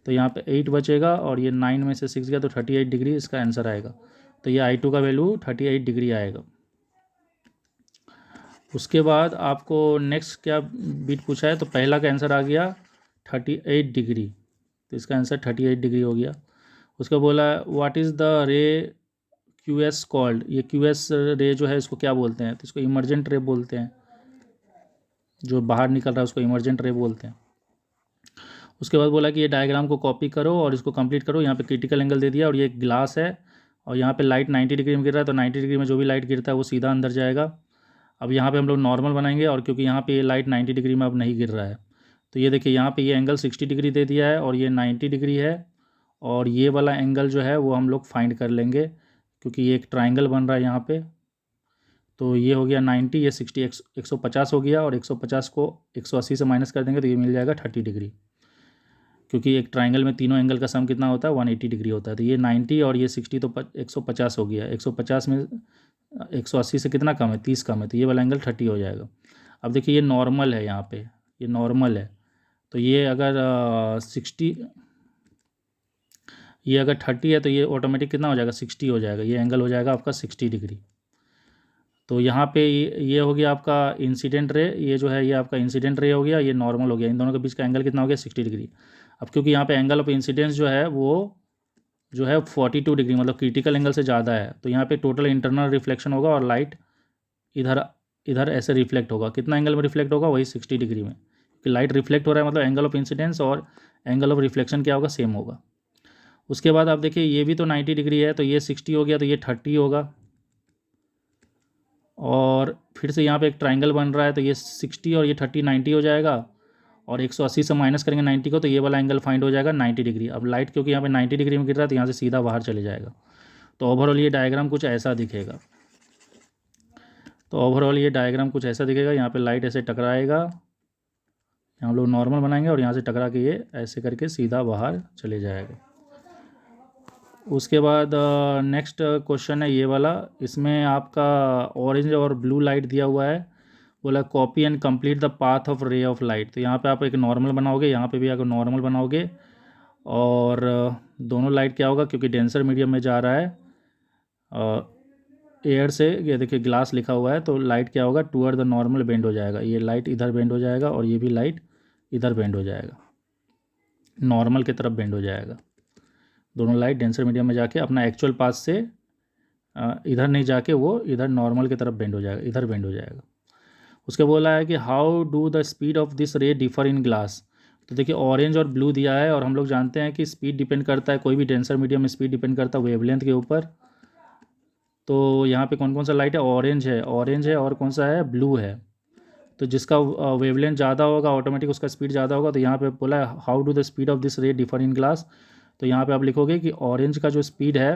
तो यहाँ पे 8 बचेगा और ये 9 में से 6 गया तो 38 डिग्री इसका आंसर आएगा। तो ये I2 का वैल्यू 38 डिग्री आएगा। उसके बाद आपको नेक्स्ट क्या बीट पूछा है, तो पहला का आंसर आ गया 38 डिग्री, तो इसका आंसर 38 डिग्री हो गया। उसका बोला व्हाट इज़ द रे QS कॉल्ड, ये QS रे जो है इसको क्या बोलते हैं, तो इसको इमर्जेंट रे बोलते हैं, जो बाहर निकल रहा है उसको इमर्जेंट रे बोलते हैं। उसके बाद बोला कि ये डायग्राम को कॉपी करो और इसको कंप्लीट करो, यहाँ पे क्रिटिकल एंगल दे दिया और ये ग्लास है और यहाँ पे लाइट 90 डिग्री में गिर रहा है, तो 90 डिग्री में जो भी लाइट गिरता है वो सीधा अंदर जाएगा। अब यहाँ पे हम लोग नॉर्मल बनाएंगे, और क्योंकि यहाँ पे ये लाइट 90 डिग्री में अब नहीं गिर रहा है, तो ये देखिए यहाँ पे ये एंगल 60 डिग्री दे दिया है और ये 90 डिग्री है, और ये वाला एंगल जो है वो हम लोग फाइंड कर लेंगे क्योंकि ये एक ट्राइंगल बन रहा है यहाँ पे। तो ये हो गया 90, ये 60, 150 हो गया, और 150 को 180 से माइनस कर देंगे तो ये मिल जाएगा 30 डिग्री, क्योंकि एक ट्राइंगल में तीनों एंगल का सम कितना होता है 180 डिग्री होता है। तो ये 90 और ये 60 तो 150 हो गया, 150 में 180 से कितना कम है, 30 कम है, तो ये वाला एंगल 30 हो जाएगा। अब देखिए ये नॉर्मल है, यहाँ पे ये नॉर्मल है, तो ये अगर 60, ये अगर 30 है तो ये ऑटोमेटिक कितना हो जाएगा, 60 हो जाएगा, ये एंगल हो जाएगा आपका 60 डिग्री। तो यहाँ पे ये हो गया आपका इंसिडेंट रे, ये जो है ये आपका इंसिडेंट रे हो गया, ये नॉर्मल हो गया, इन दोनों के बीच का एंगल कितना हो गया, 60 डिग्री। अब क्योंकि यहाँ पे एंगल ऑफ इंसिडेंस जो है वो जो है 42 डिग्री मतलब क्रिटिकल एंगल से ज़्यादा है, तो यहाँ पे टोटल इंटरनल रिफ्लेक्शन होगा और लाइट इधर इधर ऐसे रिफ्लेक्ट होगा, कितना एंगल में रिफ्लेक्ट होगा, वही 60 डिग्री में, क्योंकि लाइट रिफ्लेक्ट हो रहा है मतलब एंगल ऑफ इंसिडेंस और एंगल ऑफ रिफ्लेक्शन क्या होगा, सेम होगा। उसके बाद आप देखिए ये भी तो 90 डिग्री है, तो ये 60 हो गया, तो ये 30 होगा, और फिर से यहाँ पे एक ट्राइंगल बन रहा है, तो ये 60 और ये 30 90 हो जाएगा, और 180 से माइनस करेंगे 90 को, तो ये वाला एंगल फाइंड हो जाएगा 90 डिग्री। अब लाइट क्योंकि यहाँ पे 90 डिग्री में गिर रहा है तो यहाँ से सीधा बाहर चले जाएगा। तो ओवरऑल ये डायग्राम कुछ ऐसा दिखेगा। यहाँ पे लाइट ऐसे टकराएगा, यहाँ हम लोग नॉर्मल बनाएंगे और यहाँ से टकरा के ये ऐसे करके सीधा बाहर चले जाएगा। उसके बाद नेक्स्ट क्वेश्चन है ये वाला, इसमें आपका ऑरेंज और ब्लू लाइट दिया हुआ है, बोला copy and complete the path of रे ऑफ लाइट। तो यहाँ पे आप एक नॉर्मल बनाओगे, यहाँ पे भी आप नॉर्मल बनाओगे, और दोनों लाइट क्या होगा, क्योंकि डेंसर मीडियम में जा रहा है एयर से, ये देखिए ग्लास लिखा हुआ है, तो लाइट क्या होगा, टूअर्ड द नॉर्मल बेंड हो जाएगा, ये लाइट इधर बेंड हो जाएगा और ये भी लाइट इधर बेंड हो जाएगा, नॉर्मल की तरफ बेंड हो जाएगा। दोनों लाइट डेंसर मीडियम में जाके अपना एक्चुअल पाथ से इधर नहीं जाके वो इधर नॉर्मल की तरफ बेंड हो जाएगा, इधर बेंड हो जाएगा। उसके बोला है कि how do the speed of this रे डिफर इन ग्लास। तो देखिए ऑरेंज और ब्लू दिया है, और हम लोग जानते हैं कि स्पीड डिपेंड करता है, कोई भी डेंसर मीडियम में स्पीड डिपेंड करता है वेवलेंथ के ऊपर। तो यहाँ पे कौन कौन सा लाइट है, ऑरेंज है और कौन सा है, ब्लू है। तो जिसका वेवलेंथ ज़्यादा होगा ऑटोमेटिक उसका स्पीड ज़्यादा होगा। तो यहाँ पे बोला है how do the speed of this रे डिफर इन ग्लास। तो यहाँ पे आप लिखोगे कि ऑरेंज का जो स्पीड है,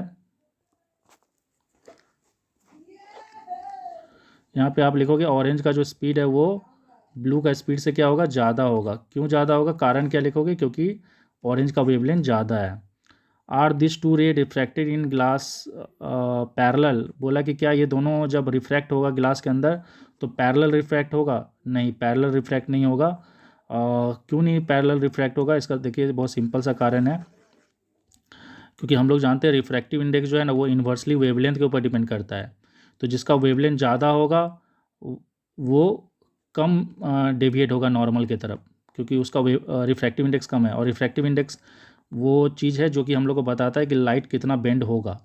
यहाँ पे आप लिखोगे ऑरेंज का जो स्पीड है वो ब्लू का स्पीड से क्या होगा, ज़्यादा होगा। क्यों ज़्यादा होगा, कारण क्या लिखोगे, क्योंकि ऑरेंज का वेवलेंथ ज़्यादा है। Are this two ray refracted in glass parallel. बोला कि क्या ये दोनों जब रिफ्रैक्ट होगा ग्लास के अंदर तो पैरेलल रिफ्रैक्ट होगा, नहीं पैरेलल रिफ्रैक्ट नहीं होगा। क्यों नहीं पैरेलल रिफ्रैक्ट होगा, इसका देखिए बहुत सिंपल सा कारण है, क्योंकि हम लोग जानते हैं रिफ्रैक्टिव इंडेक्स जो है ना वो इन्वर्सली वेवलेंथ के ऊपर डिपेंड करता है। तो जिसका वेवलेंथ ज़्यादा होगा वो कम डेविएट होगा नॉर्मल की तरफ, क्योंकि उसका रिफ्रैक्टिव इंडेक्स कम है। और रिफ्रैक्टिव इंडेक्स वो चीज़ है जो कि हम लोग को बताता है कि लाइट कितना बेंड होगा,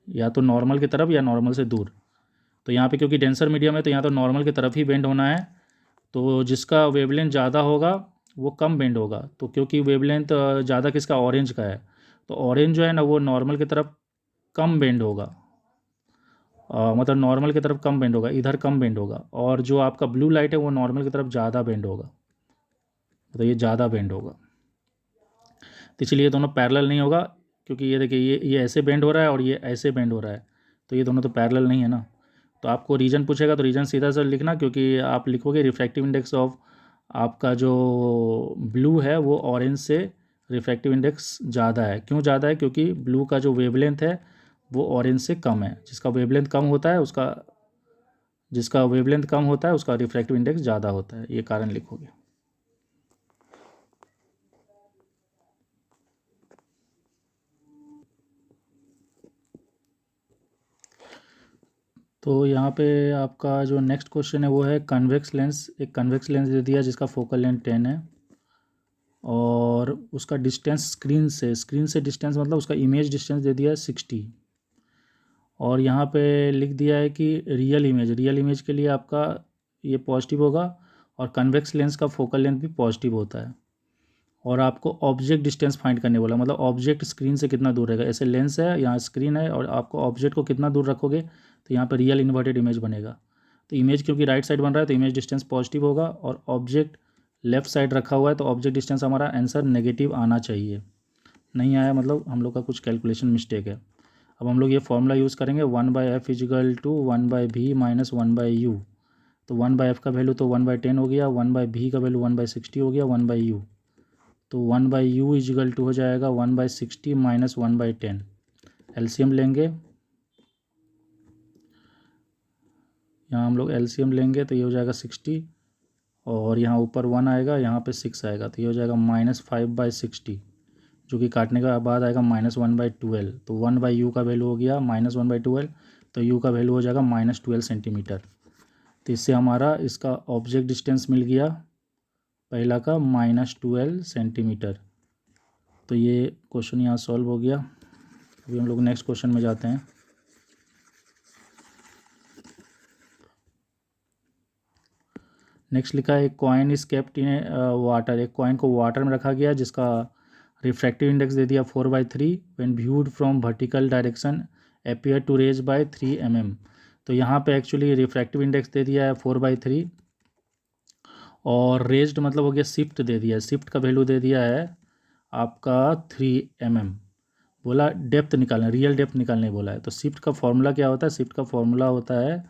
या तो नॉर्मल की तरफ या नॉर्मल से दूर। तो यहाँ पे क्योंकि डेंसर मीडियम है तो यहाँ तो नॉर्मल की तरफ ही बेंड होना है। तो जिसका वेवलेंथ ज़्यादा होगा वो कम बेंड होगा। तो क्योंकि वेवलेंथ ज़्यादा किसका, ऑरेंज का है, तो ऑरेंज जो है ना वो नॉर्मल की तरफ कम बेंड होगा, मतलब नॉर्मल की तरफ कम बेंड होगा, इधर कम बेंड होगा। और जो आपका ब्लू लाइट है वो नॉर्मल की तरफ ज़्यादा बेंड होगा, तो ये ज़्यादा बेंड होगा। तो इसलिए ये दोनों पैरेलल नहीं होगा, क्योंकि ये देखिए ये ऐसे बेंड हो रहा है और ये ऐसे बेंड हो रहा है, तो ये दोनों तो पैरेलल नहीं है ना। तो आपको रीजन पूछेगा तो रीजन सीधा सा लिखना, क्योंकि आप लिखोगे रिफ्रैक्टिव इंडेक्स ऑफ आपका जो ब्लू है वो ऑरेंज से रिफ्रैक्टिव इंडेक्स ज़्यादा है। क्यों ज़्यादा है, क्योंकि ब्लू का जो वेवलेंथ है वो ऑरेंज से कम है। जिसका वेवलेंथ कम होता है उसका रिफ्रैक्टिव इंडेक्स ज़्यादा होता है, ये कारण लिखोगे। तो यहाँ पे आपका जो नेक्स्ट क्वेश्चन है वो है कन्वेक्स लेंस। एक कन्वेक्स लेंस दे दिया जिसका फोकल लेंथ 10 है, और उसका डिस्टेंस स्क्रीन से डिस्टेंस मतलब उसका इमेज डिस्टेंस दे दिया है 60। और यहाँ पे लिख दिया है कि रियल इमेज के लिए आपका ये पॉजिटिव होगा, और कन्वेक्स लेंस का फोकल लेंथ भी पॉजिटिव होता है। और आपको ऑब्जेक्ट डिस्टेंस फाइंड करने बोला, मतलब ऑब्जेक्ट स्क्रीन से कितना दूर रहेगा। ऐसे लेंस है, यहाँ स्क्रीन है, और आपको ऑब्जेक्ट को कितना दूर रखोगे तो यहाँ पर रियल इन्वर्टेड इमेज बनेगा। तो इमेज क्योंकि राइट साइड बन रहा है तो इमेज डिस्टेंस पॉजिटिव होगा, और ऑब्जेक्ट लेफ्ट साइड रखा हुआ है तो ऑब्जेक्ट डिस्टेंस हमारा आंसर नेगेटिव आना चाहिए। नहीं आया मतलब हम लोग का कुछ कैलकुलेशन मिस्टेक है। अब हम लोग ये फॉर्मूला यूज़ करेंगे 1/f = 1/v - 1/u। तो 1/f का वैल्यू तो 1/10 हो गया, 1/v का वैल्यू 1/60 हो गया, 1/u। तो 1/u = हो जाएगा 1/60 - 1/10। एलसीएम लेंगे, यहाँ हम लोग एलसीएम लेंगे तो ये हो जाएगा 60, और यहाँ ऊपर 1 आएगा, यहाँ पे 6 आएगा, तो ये हो जाएगा -5/60, जो कि काटने के बाद आएगा -1/12। तो 1/u का वैल्यू हो गया -1/12, तो u का वैल्यू हो जाएगा -12 सेंटीमीटर। तो इससे हमारा इसका ऑब्जेक्ट डिस्टेंस मिल गया पहला का -12 सेंटीमीटर। तो ये क्वेश्चन यहाँ सॉल्व हो गया। अभी हम लोग नेक्स्ट क्वेश्चन में जाते हैं। नेक्स्ट लिखा है, एक coin is kept in water. एक कॉइन को वाटर में रखा गया जिसका रिफ्रैक्टिव इंडेक्स दे दिया 4/3 when viewed from vertical direction appear to raise by 3 mm। तो यहाँ पे एक्चुअली रिफ्रैक्टिव इंडेक्स दे दिया है 4/3 और रेज्ड मतलब हो गया शिफ्ट दे दिया है। शिफ्ट का वैल्यू दे दिया है आपका 3 mm। बोला डेप्थ निकालना, रियल डेप्थ निकालने बोला है। तो शिफ्ट का फॉर्मूला क्या होता है? शिफ्ट का फॉर्मूला होता है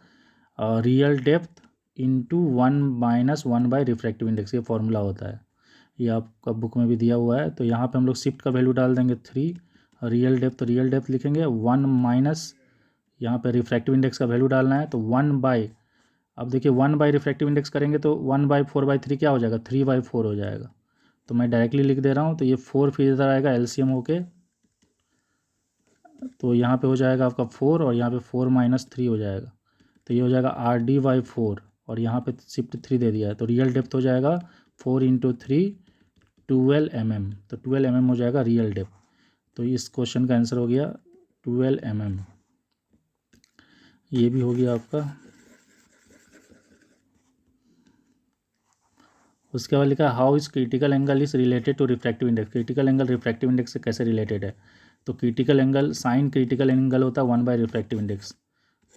real depth into 1 - 1 refractive index, ये फॉर्मूला होता है। ये आपका बुक में भी दिया हुआ है। तो यहाँ पे हम लोग शिफ्ट का वैल्यू डाल देंगे 3, रियल डेप्थ लिखेंगे 1 माइनस यहाँ पे रिफ्रैक्टिव इंडेक्स का वैल्यू डालना है। तो 1/, अब देखिए 1/, रिफ्रैक्टिव इंडेक्स करेंगे तो 1/4/3 क्या हो जाएगा? 3/4 हो जाएगा। तो मैं डायरेक्टली लिख दे रहा हूँ। तो ये 4 फिर इधर आएगा एलसीएम होके, तो यहाँ पे हो जाएगा आपका 4 और यहाँ पे 4 - 3 हो जाएगा। तो ये हो जाएगा RD/4 और यहाँ पे शिफ्ट 3 दे दिया है। तो रियल डेप्थ हो जाएगा 4 × 3 12 mm। तो 12 mm हो जाएगा रियल डेप्थ। तो इस क्वेश्चन का आंसर हो गया 12 mm। ये भी हो गया आपका। उसके बाद लिखा how is critical angle is related to refractive index. Critical angle refractive index से कैसे रिलेटेड है? तो critical angle, sine critical angle होता है 1/, रिफ्रैक्टिव इंडेक्स।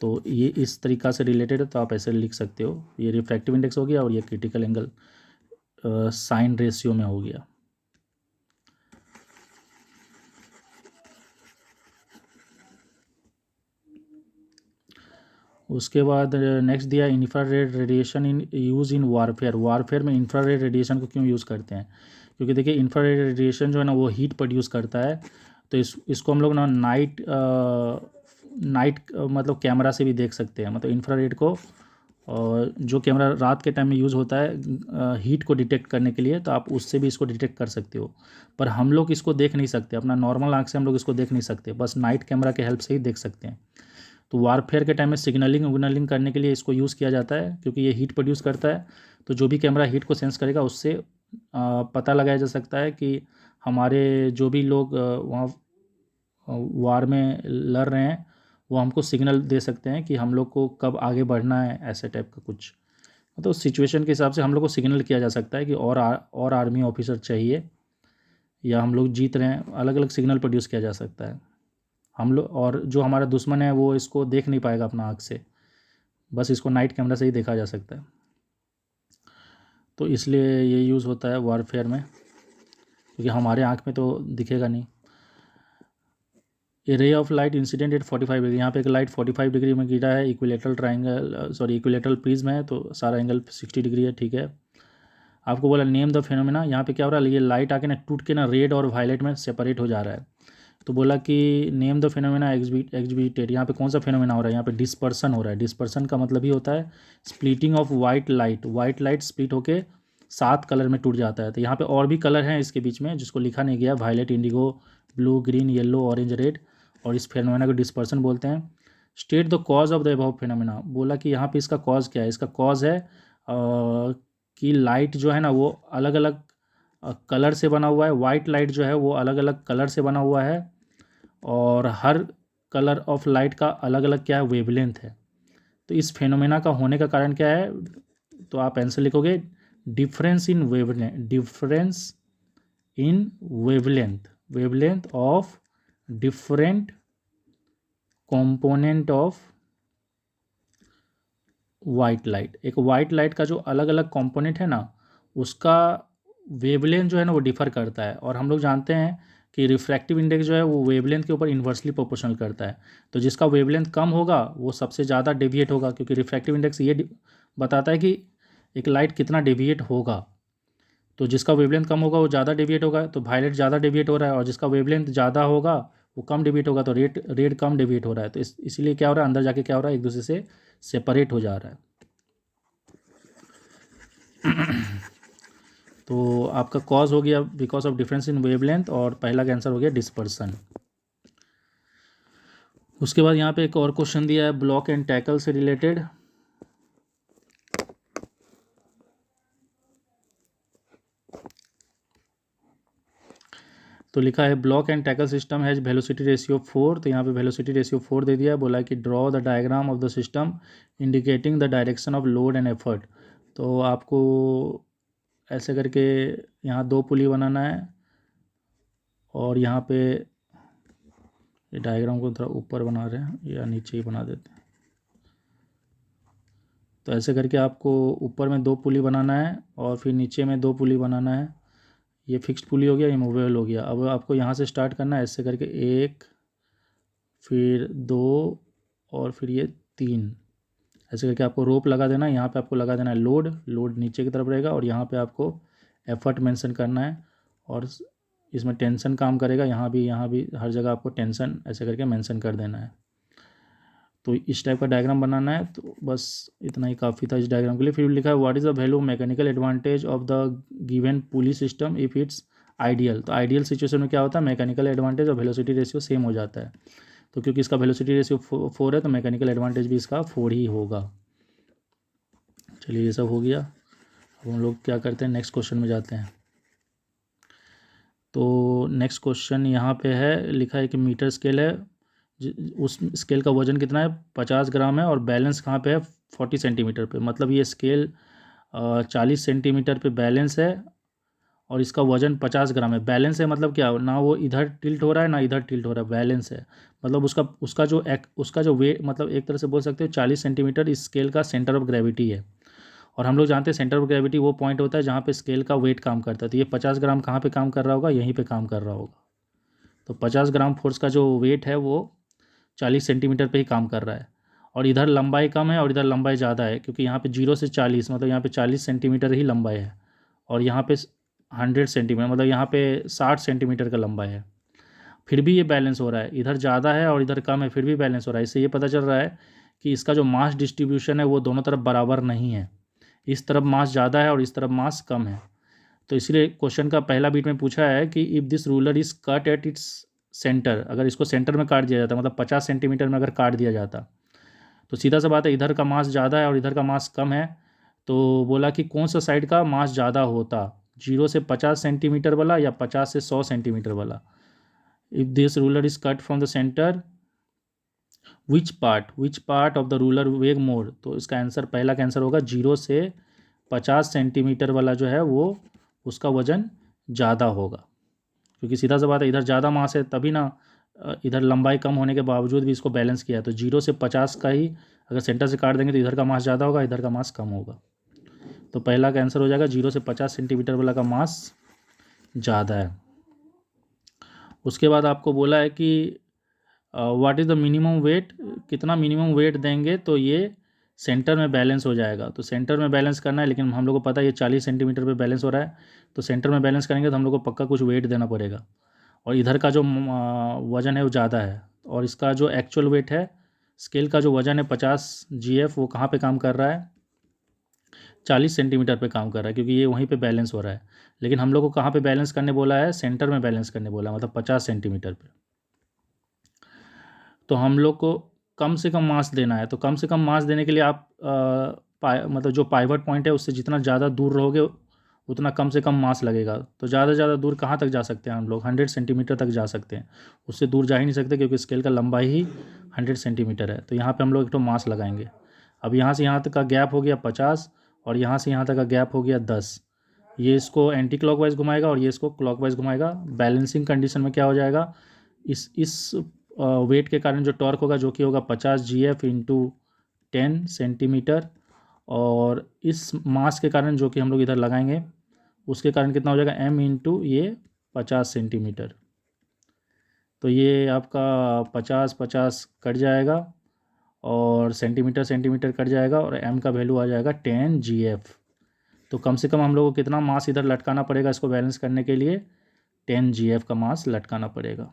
तो ये इस तरीक़ा से रिलेटेड है, तो आप ऐसे लिख सकते हो। ये रिफ्रैक्टिव इंडेक्स हो गया और ये क्रिटिकल एंगल साइन रेशियो में हो गया। उसके बाद नेक्स्ट दिया infrared radiation in use in warfare. Warfare में इंफ्रारेड रेडिएशन को क्यों यूज़ करते हैं? क्योंकि देखिए इंफ्रारेड रेडिएशन जो है ना वो हीट प्रोड्यूस करता है। तो इसको हम लोग ना नाइट मतलब कैमरा से भी देख सकते हैं। मतलब इंफ्रारेड को जो कैमरा रात के टाइम में यूज़ होता है हीट को डिटेक्ट करने के लिए, तो आप उससे भी इसको डिटेक्ट कर सकते हो। पर हम लोग इसको देख नहीं सकते, अपना नॉर्मल आँख से हम लोग इसको देख नहीं सकते, बस नाइट कैमरा के हेल्प से ही देख सकते हैं। तो वारफेयर के टाइम में सिग्नलिंग करने के लिए इसको यूज़ किया जाता है, क्योंकि ये हीट प्रोड्यूस करता है। तो जो भी कैमरा हीट को सेंस करेगा उससे पता लगाया जा सकता है कि हमारे जो भी लोग वहाँ वार में लड़ रहे हैं वो हमको सिग्नल दे सकते हैं कि हम लोग को कब आगे बढ़ना है, ऐसे टाइप का कुछ। तो सिचुएशन के हिसाब से हम लोग को सिग्नल किया जा सकता है कि और आर्मी ऑफिसर चाहिए या हम लोग जीत रहे हैं, अलग अलग सिग्नल प्रोड्यूस किया जा सकता है हम लोग। और जो हमारा दुश्मन है वो इसको देख नहीं पाएगा अपना आँख से, बस इसको नाइट कैमरा से ही देखा जा सकता है। तो इसलिए ये यूज़ होता है वारफेयर में, क्योंकि हमारे आँख में तो दिखेगा नहीं। A ray of light incident at 45 degree. यहाँ पे एक लाइट 45 डिग्री में गिरा है। इक्विलेटरल प्रिज्म है, तो सारा एंगल 60 डिग्री है, ठीक है। आपको बोला नेम द फेनोमेना। यहाँ पे क्या हो रहा है, ये लाइट आके ना टूट के ना रेड और वायलेट में सेपरेट हो जा रहा है। तो बोला कि नेम द फेनोमेना एग्जिबिटेड। यहाँ पे कौन सा फेनोमेना हो रहा है? यहाँ पे डिस्पर्सन हो रहा है। डिस्पर्सन का मतलब ही होता है splitting of white light. White light split होके 7 कलर में टूट जाता है। तो यहाँ पे और भी कलर हैं इसके बीच में जिसको लिखा नहीं गया, violet, indigo, blue, green, yellow, orange, red, और इस फेनोमेना को डिस्पर्सन बोलते हैं। State the cause of the above phenomena. बोला कि यहाँ पे इसका कॉज क्या है? इसका कॉज है कि लाइट जो है ना वो अलग अलग कलर से बना हुआ है। वाइट लाइट जो है वो अलग अलग कलर से बना हुआ है और हर कलर ऑफ लाइट का अलग अलग क्या है, वेवलेंथ है। तो इस फेनोमेना का होने का कारण क्या है? तो आप आंसर लिखोगे difference in wavelength of different component of white light. एक वाइट लाइट का जो अलग अलग कंपोनेंट है ना उसका वेवलेंथ जो है ना वो डिफर करता है। और हम लोग जानते हैं कि रिफ्रैक्टिव इंडेक्स जो है वो वेवलेंथ के ऊपर इन्वर्सली प्रोपोर्शनल करता है। तो जिसका वेवलेंथ कम होगा वो सबसे ज़्यादा डेविएट होगा, क्योंकि रिफ्रैक्टिव इंडेक्स ये बताता है कि एक लाइट कितना डेविएट होगा। तो जिसका वेवलेंथ कम होगा वो ज़्यादा डेविएट होगा। तो वायलेट ज़्यादा डेविएट हो रहा है, और जिसका वेवलेंथ ज़्यादा होगा वो कम डेविएट होगा। तो रेड कम डेविएट हो रहा है। तो इसीलिए क्या हो रहा है, अंदर जाके क्या हो रहा है, एक दूसरे से सेपरेट हो जा रहा है। तो आपका कॉज हो गया because of difference in wavelength, और पहला का आंसर हो गया डिस्पर्सन। उसके बाद यहाँ पे एक और क्वेश्चन दिया है ब्लॉक एंड टैकल से रिलेटेड। तो लिखा है block and tackle system has velocity ratio 4। तो यहाँ पे वेलोसिटी रेशियो 4 दे दिया है, बोला है कि draw the diagram of the system indicating the direction of load and effort. तो आपको ऐसे करके यहाँ 2 पुली बनाना है, और यहाँ पे ये डायग्राम को थोड़ा ऊपर बना रहे हैं या नीचे ही बना देते हैं। तो ऐसे करके आपको ऊपर में 2 पुली बनाना है और फिर नीचे में 2 पुली बनाना है। ये फिक्स्ड पुली हो गया, ये मूवेबल हो गया। अब आपको यहाँ से स्टार्ट करना है ऐसे करके 1, फिर 2 और फिर ये 3। ऐसे करके आपको रोप लगा देना है। यहाँ पे आपको लगा देना है लोड नीचे की तरफ रहेगा, और यहाँ पे आपको एफर्ट मेंशन करना है, और इसमें टेंशन काम करेगा। यहाँ भी हर जगह आपको टेंशन ऐसे करके मेंशन कर देना है। तो इस टाइप का डायग्राम बनाना है। तो बस इतना ही काफ़ी था इस डायग्राम के लिए। फिर लिखा है what is the value mechanical advantage of the given pulley system if it's ideal. तो आइडियल सिचुएशन में क्या होता है, मैकेनिकल एडवांटेज और वेलोसिटी रेशियो सेम हो जाता है। तो क्योंकि इसका वेलोसिटी रेशियो 4 है, तो मैकेनिकल एडवांटेज भी इसका 4 ही होगा। चलिए ये सब हो गया। अब हम लोग क्या करते हैं, नेक्स्ट क्वेश्चन में जाते हैं। तो नेक्स्ट क्वेश्चन यहाँ पे है, लिखा है कि मीटर स्केल है, उस स्केल का वजन कितना है 50 ग्राम है, और बैलेंस कहाँ पे है 40 सेंटीमीटर पे। मतलब ये स्केल 40 सेंटीमीटर पे बैलेंस है, और इसका वजन 50 ग्राम है। बैलेंस है मतलब क्या, ना वो इधर टिल्ट हो रहा है ना इधर टिल्ट हो रहा है, बैलेंस है। मतलब उसका जो वेट, मतलब एक तरह से बोल सकते हो 40 सेंटीमीटर इस स्केल का सेंटर ऑफ ग्रेविटी है। और हम लोग जानते हैं सेंटर ऑफ ग्रेविटी वो पॉइंट होता है जहाँ पे स्केल का वेट काम करता है। तो ये 50 ग्राम कहाँ पे काम कर रहा होगा, यहीं पे काम कर रहा होगा। तो 50 ग्राम फोर्स का जो वेट है वो 40 सेंटीमीटर पे ही काम कर रहा है। और इधर लंबाई कम है और इधर लंबाई ज़्यादा है, क्योंकि यहाँ पे 0 से 40 मतलब यहाँ पे 40 सेंटीमीटर ही लंबाई है, और यहाँ पे 100 सेंटीमीटर मतलब यहाँ पे 60 सेंटीमीटर का लंबाई है। फिर भी ये बैलेंस हो रहा है, इधर ज़्यादा है और इधर कम है, फिर भी बैलेंस हो रहा है। इससे ये पता चल रहा है कि इसका जो मास डिस्ट्रीब्यूशन है वो दोनों तरफ बराबर नहीं है। इस तरफ मास ज़्यादा है और इस तरफ मास कम है। तो इसलिए क्वेश्चन का पहला बीट में पूछा है कि if this ruler is cut at its centre, अगर इसको सेंटर में काट दिया जाता, मतलब 50 सेंटीमीटर में अगर काट दिया जाता, तो सीधा सा बात है इधर का मास ज़्यादा है और इधर का मास कम है। तो बोला कि कौन सा साइड का मास ज़्यादा होता, 0 से 50 सेंटीमीटर वाला या 50 से 100 सेंटीमीटर वाला। If this ruler is cut from the centre which part of the ruler वेग मोर। तो इसका आंसर, पहला का आंसर होगा 0 से 50 सेंटीमीटर वाला जो है वो उसका वजन ज़्यादा होगा, क्योंकि सीधा सा बात है इधर ज़्यादा मास है तभी ना इधर लंबाई कम होने के बावजूद भी इसको बैलेंस किया है। तो 0 से 50 का ही अगर सेंटर से काट देंगे तो इधर का मास ज़्यादा होगा, इधर का मास कम होगा। तो पहला का आंसर हो जाएगा 0 से 50 सेंटीमीटर वाला का मास ज़्यादा है। उसके बाद आपको बोला है कि what is the minimum weight, कितना मिनिमम वेट देंगे तो ये सेंटर में बैलेंस हो जाएगा। तो सेंटर में बैलेंस करना है, लेकिन हम लोग को पता है ये 40 सेंटीमीटर पे बैलेंस हो रहा है, तो सेंटर में बैलेंस करेंगे तो हम लोग को पक्का कुछ वेट देना पड़ेगा। और इधर का जो वज़न है वो ज़्यादा है, और इसका जो एक्चुअल वेट है स्केल का जो वज़न है 50 GF, वो कहाँ पे काम कर रहा है 40 सेंटीमीटर पे काम कर रहा है, क्योंकि ये वहीं पे बैलेंस हो रहा है। लेकिन हम लोग को कहाँ पे बैलेंस करने बोला है, सेंटर में बैलेंस करने बोला है, मतलब 50 सेंटीमीटर पे। तो हम लोग को कम से कम मास देना है। तो कम से कम मास देने के लिए आप मतलब जो पाइवट पॉइंट है उससे जितना ज़्यादा दूर रहोगे उतना कम से कम मास लगेगा। तो ज़्यादा से ज़्यादा दूर कहाँ तक जा सकते हैं हम लोग, 100 सेंटीमीटर तक जा सकते हैं। उससे दूर जा ही नहीं सकते, क्योंकि स्केल का लंबाई ही 100 सेंटीमीटर है। तो यहाँ पे हम लोग एक तो मास लगाएंगे। अब यहाँ से यहाँ तक का गैप हो गया 50, और यहाँ से यहाँ तक का गैप हो गया 10। ये इसको एंटी क्लॉकवाइज घुमाएगा और ये इसको क्लॉकवाइज घुमाएगा। बैलेंसिंग कंडीशन में क्या हो जाएगा, इस वेट के कारण जो टॉर्क होगा जो कि होगा 50 GF इंटू 10 सेंटीमीटर, और इस मास के कारण जो कि हम लोग इधर लगाएंगे उसके कारण कितना हो जाएगा M इंटू ये 50 सेंटीमीटर। तो ये आपका 50 कट जाएगा और सेंटीमीटर कट जाएगा, और M का वैल्यू आ जाएगा 10 GF। तो कम से कम हम लोग को कितना मास इधर लटकाना पड़ेगा इसको बैलेंस करने के लिए, 10 GF का मास लटकाना पड़ेगा।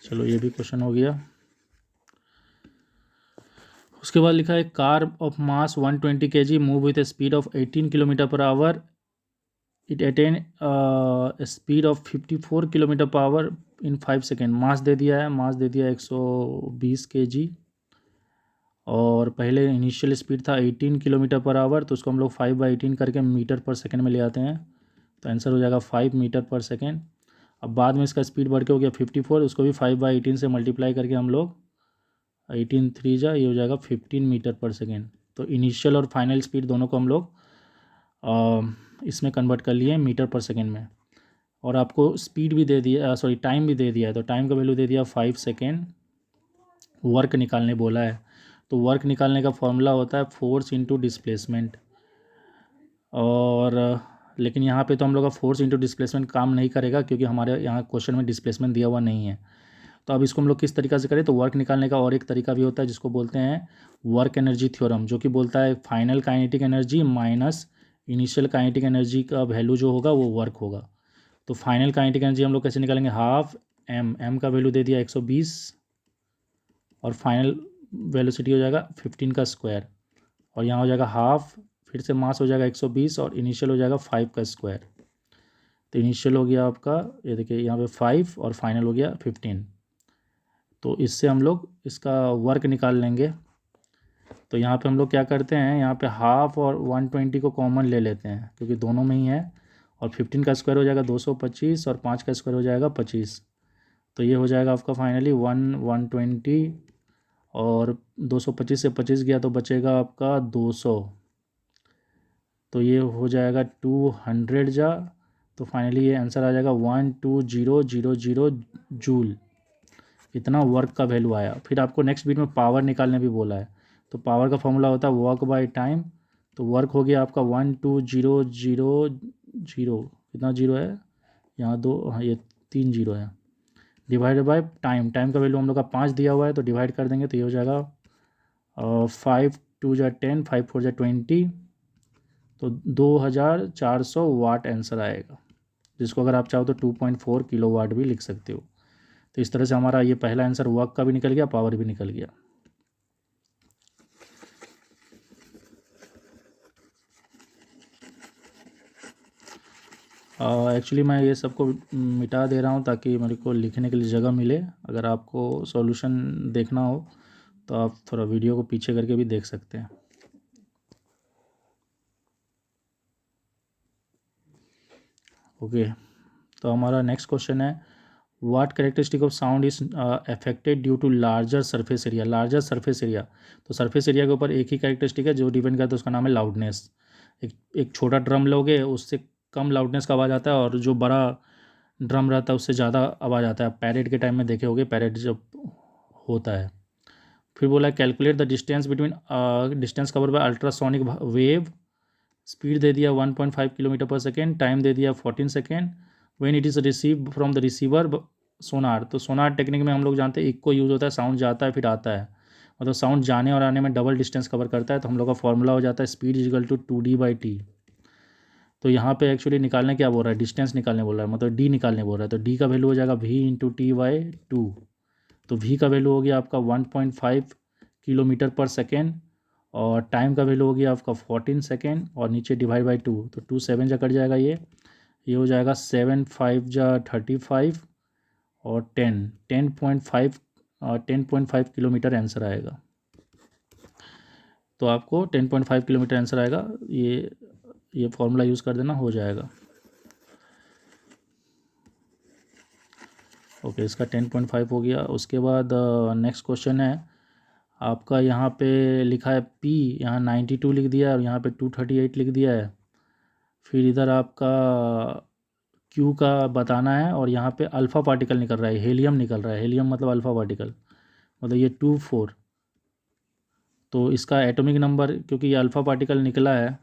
चलो ये भी क्वेश्चन हो गया। उसके बाद लिखा है car of mass 120 kg move with a speed of 18 kilometre per hour, it attain speed of 54 kilometre per hour in 5 second. Mass दे दिया है, मास दे दिया 120 kg और पहले इनिशियल स्पीड था 18 किलोमीटर पर आवर, तो उसको हम लोग 5/18 करके मीटर पर सेकेंड में ले आते हैं, तो आंसर हो जाएगा 5 मीटर पर सेकेंड। अब बाद में इसका स्पीड बढ़ के हो गया 54, उसको भी 5/18 से मल्टीप्लाई करके हम लोग 18 3 जा ये हो जाएगा 15 मीटर पर सेकेंड। तो इनिशियल और फाइनल स्पीड दोनों को हम लोग इसमें कन्वर्ट कर लिए मीटर पर सेकेंड में। और आपको स्पीड भी दे दिया, सॉरी टाइम भी दे दिया है, तो टाइम का वैल्यू दे दिया 5 सेकेंड। वर्क निकालने बोला है, तो वर्क निकालने का फॉर्मूला होता है फोर्स इंटू डिस्प्लेसमेंट। और लेकिन यहाँ पे तो हम लोग का फोर्स इंटू डिस्प्लेसमेंट काम नहीं करेगा, क्योंकि हमारे यहाँ क्वेश्चन में डिस्प्लेसमेंट दिया हुआ नहीं है। तो अब इसको हम लोग किस तरीक़ा से करें, तो वर्क निकालने का और एक तरीका भी होता है जिसको बोलते हैं वर्क एनर्जी थ्योरम, जो कि बोलता है final kinetic energy minus initial kinetic energy का वैल्यू जो होगा वो वर्क होगा। तो फाइनल काइनेटिक एनर्जी हम लोग कैसे निकालेंगे, हाफ एम का वैल्यू दे दिया 120 और फाइनल वेलोसिटी हो जाएगा 15 का स्क्वायर, और यहाँ हो जाएगा हाफ, फिर से मास हो जाएगा 120 और इनिशियल हो जाएगा 5 का स्क्वायर। तो इनिशियल हो गया आपका, ये देखिए यहाँ पे 5 और फाइनल हो गया 15। तो इससे हम लोग इसका वर्क निकाल लेंगे। तो यहाँ पे हम लोग क्या करते हैं, यहाँ पे हाफ और 120 को कॉमन ले लेते हैं क्योंकि दोनों में ही है, और 15 का स्क्वायर हो जाएगा 225 और 5 का स्क्वायर हो जाएगा 25। तो ये हो जाएगा आपका फाइनली 120 और 225 से 25 गया तो बचेगा आपका 200, तो ये हो जाएगा 200 जा, तो फाइनली ये आंसर आ जाएगा 12000 जूल। इतना वर्क का वैल्यू आया। फिर आपको नेक्स्ट बीट में पावर निकालने भी बोला है, तो पावर का फॉर्मूला होता है वर्क बाय टाइम। तो वर्क हो गया आपका 12000, कितना जीरो है यहाँ, 2, हाँ ये 3 जीरो है, डिवाइडेड बाय टाइम। टाइम का वैल्यू हम लोग का 5 दिया हुआ है, तो डिवाइड कर देंगे तो ये हो जाएगा 5 2 जा 10, 5 4 जा 20, तो 2400 वाट आंसर आएगा, जिसको अगर आप चाहो तो 2.4 किलोवाट भी लिख सकते हो। तो इस तरह से हमारा ये पहला आंसर वर्क का भी निकल गया, पावर भी निकल गया। एक्चुअली मैं ये सबको मिटा दे रहा हूँ ताकि मेरे को लिखने के लिए जगह मिले। अगर आपको सॉल्यूशन देखना हो तो आप थोड़ा वीडियो को पीछे करके भी देख सकते हैं। ओके, तो हमारा नेक्स्ट क्वेश्चन है what characteristic of sound is affected due to larger surface area. Larger surface area, तो सरफेस एरिया के ऊपर एक ही कैरेक्टरिस्टिक है जो डिपेंड करता है, उसका नाम है लाउडनेस। एक छोटा ड्रम लोगे उससे कम लाउडनेस का आवाज़ आता है, और जो बड़ा ड्रम रहता है उससे ज़्यादा आवाज़ आता है। पैरेड के टाइम में देखे होगे, पैरेड जब होता है। फिर बोला calculate the distance between, distance cover by ultrasonic wave. Speed दे दिया 1.5 किलोमीटर पर सेकेंड, टाइम दे दिया 14 second. When it is receive from the receiver sonar, तो सोनार टेक्निक में हम लोग जानते हैं इक्को यूज़ होता है, साउंड जाता है फिर आता है, मतलब साउंड जाने और आने में डबल डिस्टेंस कवर करता है। तो हम लोग का फॉर्मूला हो जाता है स्पीड इजिकल टू 2D/T। तो यहाँ पे एक्चुअली निकालने क्या बोल रहा है, डिस्टेंस निकालने बोल रहा है, मतलब डी निकालने बोल रहा है। तो डी का वैल्यू हो जाएगा V × T/2। तो V का वैल्यू हो गया आपका 1.5 किलोमीटर पर सेकेंड, और टाइम का वैल्यू हो गया आपका 14 सेकेंड, और नीचे डिवाइड बाई 2, तो 2 7 जा कट जाएगा, ये हो जाएगा 7 5 जा 35 और 10.5 किलोमीटर आंसर आएगा। तो आपको 10.5 किलोमीटर आंसर आएगा, ये फॉर्मूला यूज़ कर देना, हो जाएगा। ओके, इसका 10.5 हो गया। उसके बाद नेक्स्ट क्वेश्चन है आपका, यहाँ पे लिखा है P, यहाँ 92 लिख दिया है और यहाँ पे 238 लिख दिया है। फिर इधर आपका Q का बताना है, और यहाँ पे अल्फ़ा पार्टिकल निकल रहा है, हेलियम निकल रहा है। हेलियम मतलब अल्फ़ा पार्टिकल, मतलब ये 2 4। तो इसका एटॉमिक नंबर, क्योंकि ये अल्फ़ा पार्टिकल निकला है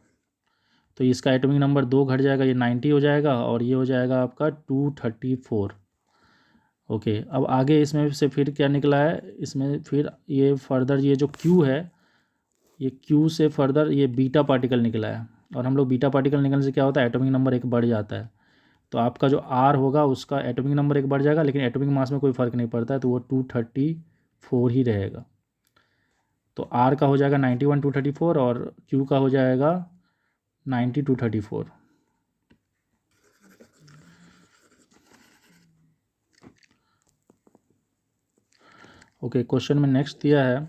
तो इसका एटॉमिक नंबर 2 घट जाएगा, ये 90 हो जाएगा, और ये हो जाएगा आपका 234। ओके, अब आगे इसमें से फिर क्या निकला है, इसमें फिर ये फर्दर ये जो Q है, ये Q से फर्दर ये बीटा पार्टिकल निकला है, और हम लोग बीटा पार्टिकल निकलने से क्या होता है, एटॉमिक नंबर 1 बढ़ जाता है। तो आपका जो R होगा उसका एटॉमिक नंबर 1 बढ़ जाएगा, लेकिन एटॉमिक मास में कोई फ़र्क नहीं पड़ता है, तो वो 234 ही रहेगा। तो R का हो जाएगा 91/234 और Q का हो जाएगा 90/234। ओके, क्वेश्चन में नेक्स्ट दिया है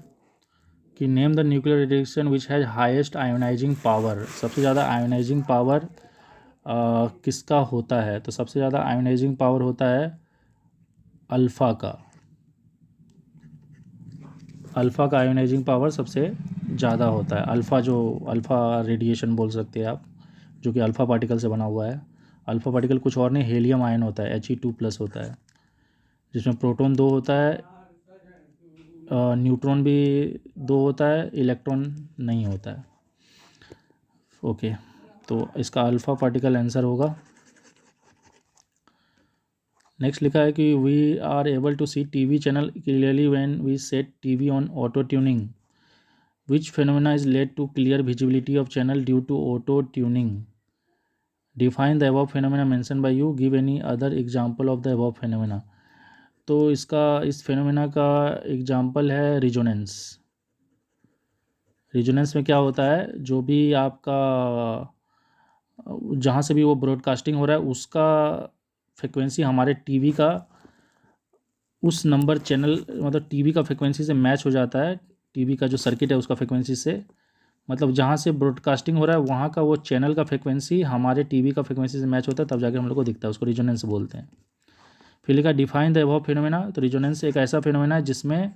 कि name the nuclear reaction which has highest ionising power. सबसे ज़्यादा आयोनाइजिंग पावर किसका होता है? तो सबसे ज़्यादा आयोनाइजिंग पावर होता है अल्फ़ा का। अल्फ़ा का आयोनाइजिंग पावर सबसे ज़्यादा होता है। अल्फ़ा रेडिएशन बोल सकते हैं आप, जो कि अल्फ़ा पार्टिकल से बना हुआ है। अल्फ़ा पार्टिकल कुछ और नहीं, हीलियम आयन होता है, He2+ होता है, जिसमें प्रोटॉन 2 होता है, न्यूट्रॉन भी 2 होता है, इलेक्ट्रॉन नहीं होता है। ओके, तो इसका अल्फ़ा पार्टिकल आंसर होगा। नेक्स्ट लिखा है कि we are able to see TV channel clearly when we set TV on auto tuning. Which phenomena is led to clear visibility of channel due to auto tuning? Define the above phenomena mention by you, give any other example of the above phenomena. तो इस phenomena का example है resonance. Resonance में क्या होता है, जो भी आपका जहाँ से भी वो ब्रॉडकास्टिंग हो रहा है उसका फ्रिक्वेंसी हमारे टीवी का उस नंबर चैनल, मतलब टीवी का फ्रिक्वेंसी से मैच हो जाता है। टीवी का जो सर्किट है उसका फ्रिक्वेंसी से, मतलब जहाँ से ब्रॉडकास्टिंग हो रहा है वहाँ का वो चैनल का फ्रिक्वेंसी हमारे टीवी का फ्रिक्वेंसी से मैच होता है, तब जाके हम लोग को दिखता है, उसको रिजोनेंस बोलते हैं। फिर लिखा डिफाइन द अबव फिनोमेना। तो रिजोनेंस एक ऐसा फिनोमेना है जिसमें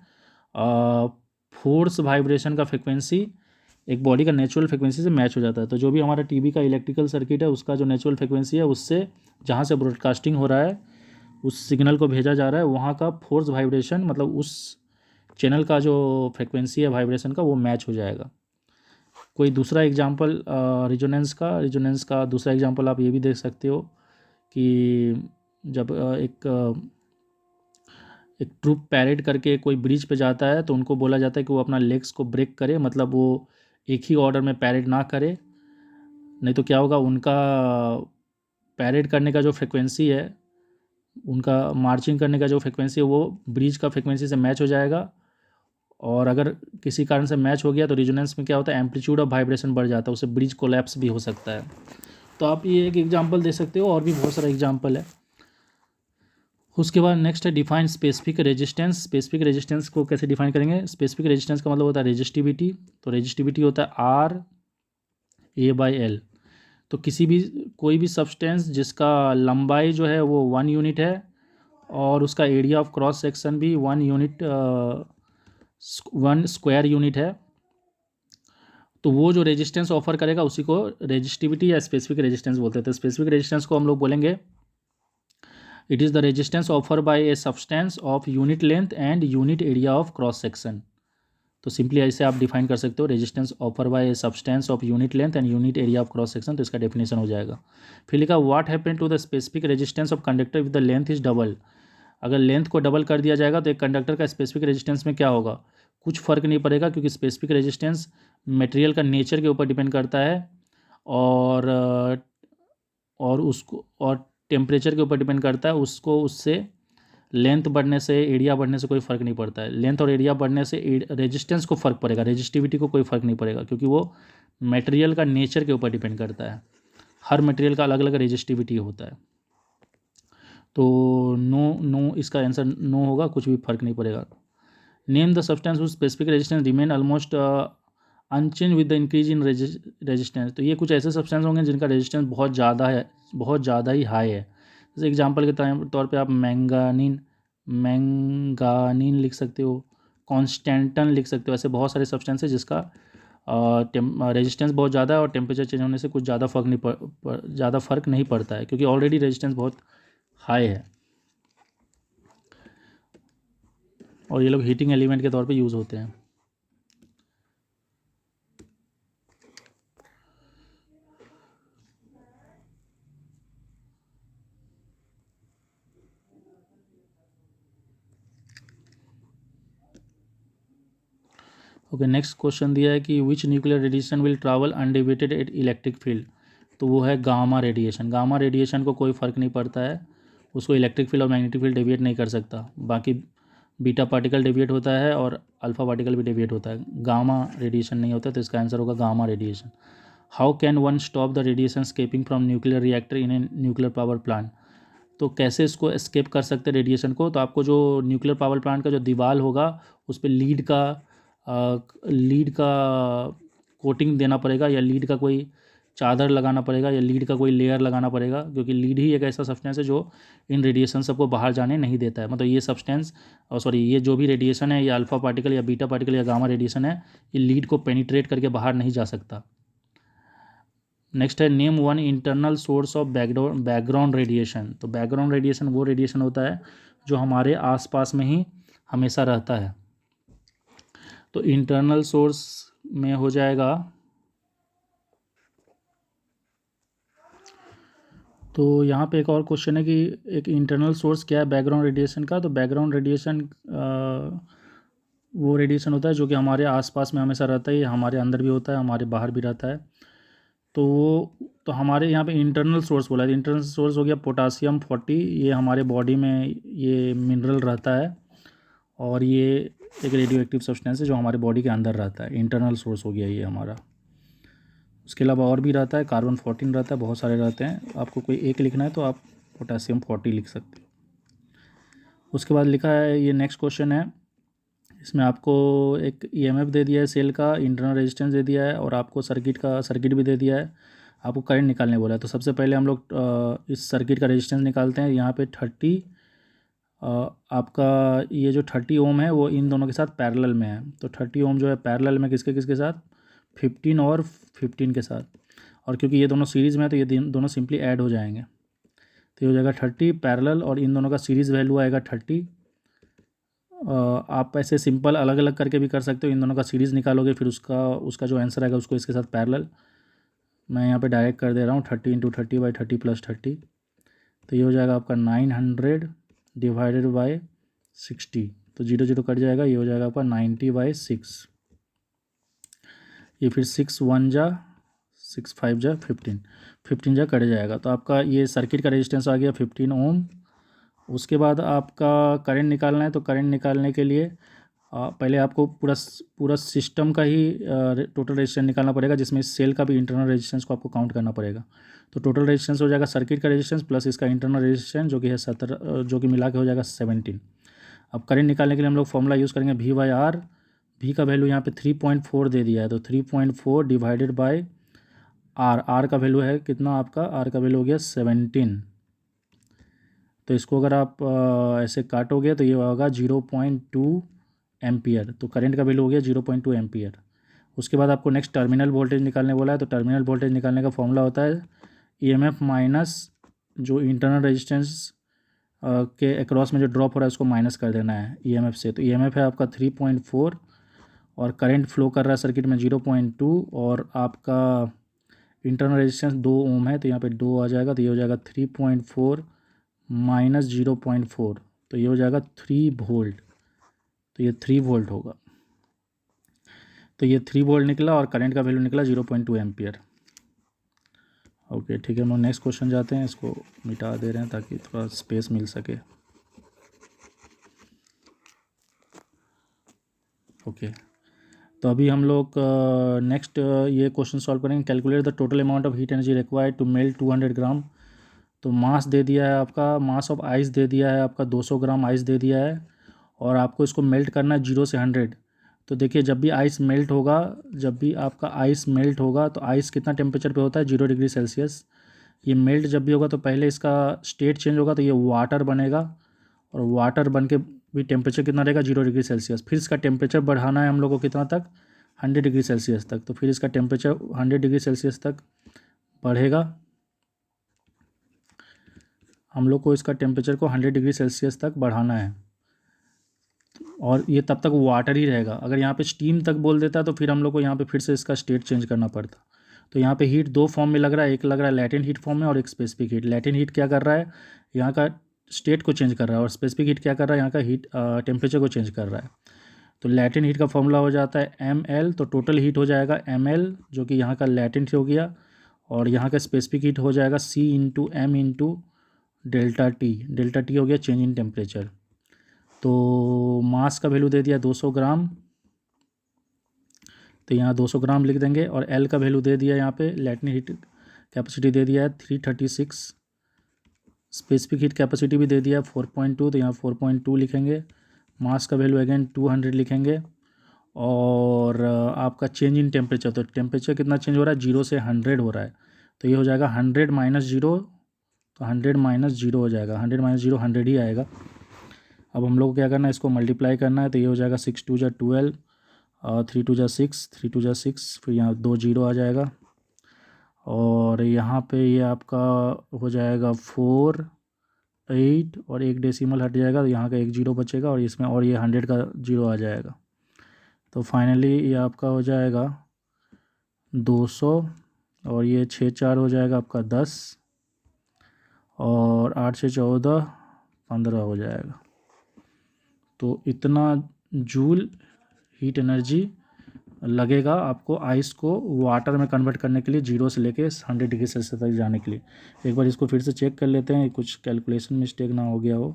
फोर्स वाइब्रेशन का फ्रिक्वेंसी एक बॉडी का नेचुरल फ्रिक्वेंसी से मैच हो जाता है। तो जो भी हमारा टीवी का इलेक्ट्रिकल सर्किट है उसका जो नेचुरल फ्रिक्वेंसी है उससे जहाँ से ब्रॉडकास्टिंग हो रहा है उस सिग्नल को भेजा जा रहा है वहाँ का फोर्स वाइब्रेशन, मतलब उस चैनल का जो फ्रिक्वेंसी है वाइब्रेशन का, वो मैच हो जाएगा। कोई दूसरा एग्जांपल रिजोनेंस का दूसरा एग्जांपल आप ये भी देख सकते हो कि जब एक ट्रूप पैरेड करके कोई ब्रिज पे जाता है तो उनको बोला जाता है कि वो अपना लेग्स को ब्रेक करे, मतलब वो एक ही ऑर्डर में पैरेड ना करे, नहीं तो क्या होगा, उनका पैरेड करने का जो फ्रिक्वेंसी है, उनका मार्चिंग करने का जो फ्रिक्वेंसी है वो ब्रिज का फ्रिक्वेंसी से मैच हो जाएगा। और अगर किसी कारण से मैच हो गया तो रिजोनेंस में क्या होता है, एम्पलीट्यूड ऑफ वाइब्रेशन बढ़ जाता है, उससे ब्रिज कोलैप्स भी हो सकता है। तो आप ये एक एग्जांपल दे सकते हो, और भी बहुत सारा एग्जांपल है। उसके बाद नेक्स्ट है define specific resistance. Specific resistance को कैसे डिफाइन करेंगे? स्पेसिफिक रेजिस्टेंस का मतलब होता है रेजिस्टिविटी। तो रेजिस्टिविटी होता है RA/L। तो कोई भी सब्सटेंस जिसका लंबाई जो है वो 1 यूनिट है और उसका एरिया ऑफ क्रॉस सेक्शन भी 1 स्क्वायर यूनिट है, तो वो जो रेजिस्टेंस ऑफर करेगा उसी को रेजिस्टिविटी या स्पेसिफिक रेजिस्टेंस बोलते हैं। तो स्पेसिफिक रेजिस्टेंस को हम लोग बोलेंगे it is the resistance offer by a substance of unit length and unit area of cross section. तो सिंपली ऐसे आप डिफाइन कर सकते हो, resistance offer by a substance of unit length and unit area of cross section. तो इसका definition हो जाएगा। फिर लिखा what happen to the specific resistance of conductor with the length is double. अगर लेंथ को डबल कर दिया जाएगा तो एक कंडक्टर का स्पेसिफिक रेजिस्टेंस में क्या होगा, कुछ फर्क नहीं पड़ेगा, क्योंकि स्पेसिफिक रेजिस्टेंस मटेरियल का नेचर के ऊपर डिपेंड करता है और टेम्परेचर के ऊपर डिपेंड करता है। उसको उससे लेंथ बढ़ने से एरिया बढ़ने से कोई फ़र्क नहीं पड़ता है। लेंथ और एरिया बढ़ने से रेजिस्टेंस को फ़र्क पड़ेगा, रेजिस्टिविटी को कोई फ़र्क नहीं पड़ेगा, क्योंकि वो मटेरियल का नेचर के ऊपर डिपेंड करता है। हर मटेरियल का अलग अलग रेजिस्टिविटी होता है। तो नो इसका आंसर नो होगा, कुछ भी फर्क नहीं पड़ेगा। Name the substance whose specific resistance remain almost unchange with the increase in resistance. तो ये कुछ ऐसे सब्सटेंस होंगे जिनका रेजिस्टेंस बहुत ज़्यादा ही हाई है। जैसे एग्जांपल के तौर पे आप मैंगानीन लिख सकते हो, कॉन्स्टेंटन लिख सकते हो। ऐसे बहुत सारे सब्सटेंस है जिसका रेजिस्टेंस बहुत ज़्यादा है और टेम्परेचर चेंज होने से कुछ ज़्यादा फ़र्क नहीं पड़ता है, क्योंकि ऑलरेडी रेजिस्टेंस बहुत हाई है और ये लोग हीटिंग एलिमेंट के तौर पे यूज़ होते हैं। ओके, नेक्स्ट क्वेश्चन दिया है कि which nuclear radiation will travel undeviated at electric field. तो वो है गामा रेडिएशन। गामा रेडिएशन को कोई फ़र्क नहीं पड़ता है, उसको इलेक्ट्रिक फील्ड और मैग्नेटिक फील्ड डेविएट नहीं कर सकता। बाकी बीटा पार्टिकल डेविएट होता है और अल्फा पार्टिकल भी डेविएट होता है, गामा रेडिएशन नहीं होता, तो इसका आंसर होगा gamma radiation. How can one stop the radiation escaping from nuclear reactor in a nuclear power plant? तो कैसे इसको एस्केप कर सकते हैं रेडिएशन को? तो आपको जो न्यूक्लियर पावर प्लांट का जो दीवार होगा उस पर लीड का कोटिंग देना पड़ेगा, या लीड का कोई चादर लगाना पड़ेगा, या लीड का कोई लेयर लगाना पड़ेगा, क्योंकि लीड ही एक ऐसा सब्सटेंस है जो इन रेडिएशन सबको बाहर जाने नहीं देता है। मतलब ये सब्सटेंस ये जो भी रेडिएशन है, ये अल्फा पार्टिकल या बीटा पार्टिकल या गामा रेडिएशन है, ये लीड को पेनिट्रेट करके बाहर नहीं जा सकता। नेक्स्ट है name one internal source of background radiation. तो बैकग्राउंड रेडिएशन वो रेडिएशन होता है जो हमारे आसपास में ही हमेशा रहता है। तो इंटरनल सोर्स में हो जाएगा, तो यहाँ पे एक और क्वेश्चन है कि एक इंटरनल सोर्स क्या है बैकग्राउंड रेडिएशन का? तो बैकग्राउंड रेडिएशन वो रेडिएशन होता है जो कि हमारे आसपास में हमेशा रहता है, ये हमारे अंदर भी होता है, हमारे बाहर भी रहता है। तो हमारे यहाँ पे इंटरनल सोर्स बोला है, इंटरनल सोर्स हो गया पोटासियम 40, ये हमारे बॉडी में ये मिनरल रहता है और ये एक रेडियो एक्टिव सब्सटेंस है जो हमारे बॉडी के अंदर रहता है। इंटरनल सोर्स हो गया ये हमारा। उसके अलावा और भी रहता है, कार्बन 14 रहता है, बहुत सारे रहते हैं। आपको कोई एक लिखना है तो आप पोटासियम 40 लिख सकते हो। उसके बाद लिखा है, ये नेक्स्ट क्वेश्चन है, इसमें आपको एक ईएमएफ दे दिया है सेल का, इंटरनल रेजिस्टेंस दे दिया है और आपको सर्किट भी दे दिया है, आपको करंट निकालने बोला है। तो सबसे पहले हम लोग इस सर्किट का रेजिस्टेंस निकालते हैं। यहाँ पे 30 आपका ये जो 30 ओम है वो इन दोनों के साथ पैरेलल में है। तो 30 ओम जो है पैरेलल में किसके साथ? 15 और 15 के साथ। और क्योंकि ये दोनों सीरीज़ में है तो ये दोनों सिंपली ऐड हो जाएंगे, तो ये हो जाएगा 30 पैरेलल और इन दोनों का सीरीज़ वैल्यू आएगा 30। आप ऐसे सिंपल अलग अलग करके भी कर सकते हो, इन दोनों का सीरीज़ निकालोगे फिर उसका जो आंसर आएगा उसको इसके साथ पैरेलल। मैं यहाँ पे डायरेक्ट कर दे रहा हूँ 30 × 30 / 30 + 30, तो ये हो जाएगा आपका 900 डिवाइडेड बाय 60, तो 0 0 कट जाएगा, ये हो जाएगा आपका 90/6। ये फिर 6 1 जा 6 5 जा 15 जा कट जाएगा। तो आपका ये सर्किट का रेजिस्टेंस आ गया 15 ओम। उसके बाद आपका करंट निकालना है, तो करंट निकालने के लिए पहले आपको पूरा सिस्टम का ही टोटल रेजिस्टेंस निकालना पड़ेगा, जिसमें सेल का भी इंटरनल रेजिस्टेंस को आपको काउंट करना पड़ेगा। तो टोटल रेजिस्टेंस हो जाएगा सर्किट का रेजिस्टेंस प्लस इसका इंटरनल रेजिस्टेंस जो कि है 17, जो कि मिला के हो जाएगा 17। अब करंट निकालने के लिए हम लोग फॉर्मूला यूज़ करेंगे V/R। V का वैल्यू यहाँ पे 3.4 दे दिया है, तो 3.4 डिवाइडेड बाय R का वैल्यू है कितना आपका? R का वैल्यू हो गया 17। तो इसको अगर आप ऐसे काटोगे तो ये होगा 0.2 एम्पियर। तो करंट का वैल्यू हो गया 0.2 एम्पियर। उसके बाद आपको नेक्स्ट टर्मिनल वोल्टेज निकालने बोला है। तो टर्मिनल वोल्टेज निकालने का फॉर्मूला होता है ईएमएफ माइनस जो इंटरनल रेजिस्टेंस के अक्रॉस में जो ड्रॉप हो रहा है उसको माइनस कर देना है ईएमएफ से। तो ईएमएफ है आपका 3.4 और करंट फ्लो कर रहा है सर्किट में 0.2 और आपका इंटरनल रेजिस्टेंस 2 ओम है, तो यहाँ पे 2 आ जाएगा, तो ये हो जाएगा 3.4 माइनस 0.4, तो ये हो जाएगा 3 वोल्ट। तो ये 3 वोल्ट होगा। तो ये 3 वोल्ट निकला और करंट का वैल्यू निकला 0.2 एम्पियर। ओके ठीक है, हम लोग नेक्स्ट क्वेश्चन जाते हैं। इसको मिटा दे रहे हैं ताकि थोड़ा स्पेस मिल सके। ओके, तो अभी हम लोग नेक्स्ट ये क्वेश्चन सॉल्व करेंगे। Calculate the total amount of heat energy required to melt 200 gram. तो मास दे दिया है आपका, मास ऑफ आइस दे दिया है आपका 200 ग्राम आइस दे दिया है और आपको इसको मेल्ट करना है 0 से 100। तो देखिए जब भी आइस मेल्ट होगा, जब भी आपका आइस मेल्ट होगा तो आइस कितना टेम्परेचर पे होता है? 0 डिग्री सेल्सियस। ये मेल्ट जब भी होगा तो पहले इसका स्टेट चेंज होगा, तो ये वाटर बनेगा और वाटर बन के भी टेम्परेचर कितना रहेगा? 0 डिग्री सेल्सियस। फिर इसका टेम्परेचर बढ़ाना है हम लोग को कितना तक? 100 डिग्री सेल्सियस तक। तो फिर इसका टेम्परेचर 100 डिग्री सेल्सियस तक बढ़ेगा। हम लोग को इसका टेम्परेचर को 100 डिग्री सेल्सियस तक बढ़ाना है और ये तब तक वाटर ही रहेगा। अगर यहाँ पे स्टीम तक बोल देता तो फिर हम लोग को यहाँ पे फिर से इसका स्टेट चेंज करना पड़ता। तो यहाँ पे हीट 2 फॉर्म में लग रहा है, एक लग रहा है लैटेंट हीट फॉर्म में और एक स्पेसिफिक हीट। लैटेंट हीट क्या कर रहा है? यहाँ का स्टेट को चेंज कर रहा है और स्पेसिफिक हीट क्या कर रहा है? यहाँ का हीट टेम्परेचर को चेंज कर रहा है। तो लैटेंट हीट का फॉर्मूला हो जाता है ml, तो टोटल हीट हो जाएगा ml जो कि यहाँ का लैटेंट हो गया और यहाँ का स्पेसिफिक हीट हो जाएगा C × m × delta T. Delta T हो गया चेंज इन टेम्परेचर। तो मास का वैल्यू दे दिया 200 ग्राम, तो यहाँ 200 ग्राम लिख देंगे। और एल का वैल्यू दे दिया, यहाँ पे लैटिन हीट कैपेसिटी दे दिया है 336, स्पेसिफिक हीट कैपेसिटी भी दे दिया है 4.2, तो यहाँ 4.2 लिखेंगे। मास का वैल्यू अगेन 200 लिखेंगे। और आपका चेंज इन टेम्परेचर, तो टेम्परेचर कितना चेंज हो रहा है, 0 से 100 हो रहा है, तो ये हो जाएगा 100 माइनस 0, तो 100 माइनस 0 हो जाएगा, 100 माइनस 0 100 ही आएगा। अब हम लोग को क्या करना है, इसको मल्टीप्लाई करना है, तो ये हो जाएगा 6 2 जा 12, 3 2 जा 6, 3 2 जा 6, फिर यहाँ 2 0 आ जाएगा। और यहाँ पे ये आपका हो जाएगा 4 8 और एक डेसिमल हट जाएगा, तो यहाँ का 1 0 बचेगा, और इसमें और ये 100 का 0 आ जाएगा। तो फाइनली ये आपका हो जाएगा 200, और ये 6 4 हो जाएगा आपका 10, और 8 से 14 15 हो जाएगा। तो इतना जूल हीट एनर्जी लगेगा आपको आइस को वाटर में कन्वर्ट करने के लिए, 0 से लेके 100 डिग्री सेल्सियस तक जाने के लिए। एक बार इसको फिर से चेक कर लेते हैं, कुछ कैलकुलेशन मिस्टेक ना हो गया हो।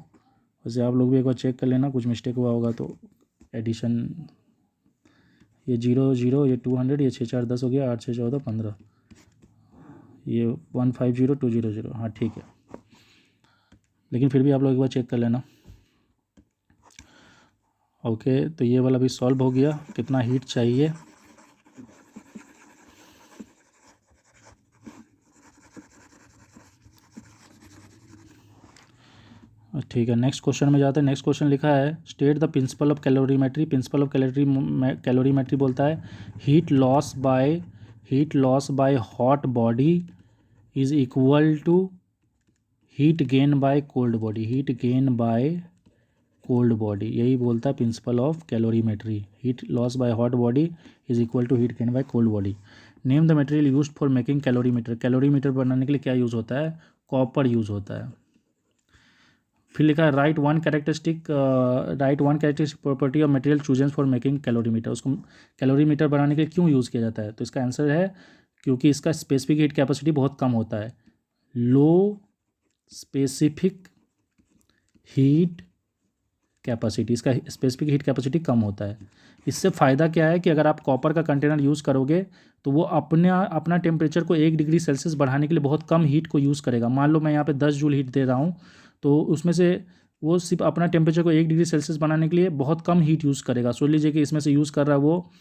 वैसे आप लोग भी एक बार चेक कर लेना, कुछ मिस्टेक हुआ होगा तो। एडिशन, ये 0 0, ये 200, ये 6 4 10 हो गया, 8 6 14 15, ये 150 200, हाँ ठीक है। लेकिन फिर भी आप लोग एक बार चेक कर लेना। ओके, तो ये वाला भी सॉल्व हो गया। कितना हीट चाहिए, ठीक है। नेक्स्ट क्वेश्चन में जाते हैं। नेक्स्ट क्वेश्चन लिखा है, state the principle of calorimetry. Principle of calorimetry बोलता है heat loss by hot body is equal to heat gain by cold body. Heat gain by cold body, यही बोलता है principle of calorimetry. Heat loss by hot body is equal to heat gain by cold body. Name the material used for making calorimeter. Calorimeter बनाने के लिए क्या use होता है, copper use होता है। फिर लिखा है right one characteristic property of material chosen for making calorimeter. उसको कैलोरीमीटर बनाने के लिए क्यों यूज़ किया जाता है, तो इसका आंसर है क्योंकि इसका स्पेसिफिक हीट कैपेसिटी बहुत कम होता है। लो स्पेसिफिक हीट कैपेसिटी, इसका स्पेसिफिक हीट कैपेसिटी कम होता है। इससे फ़ायदा क्या है कि अगर आप कॉपर का कंटेनर यूज़ करोगे तो वो अपना टेम्परेचर को 1 डिग्री सेल्सियस बढ़ाने के लिए बहुत कम हीट को यूज़ करेगा। मान लो मैं यहाँ पे 10 जूल हीट दे रहा हूँ, तो उसमें से वो सिर्फ अपना टेम्परेचर को 1 डिग्री सेल्सियस बनाने के लिए बहुत कम हीट यूज़ करेगा। सोच लीजिए कि इसमें से यूज़ कर रहा है वो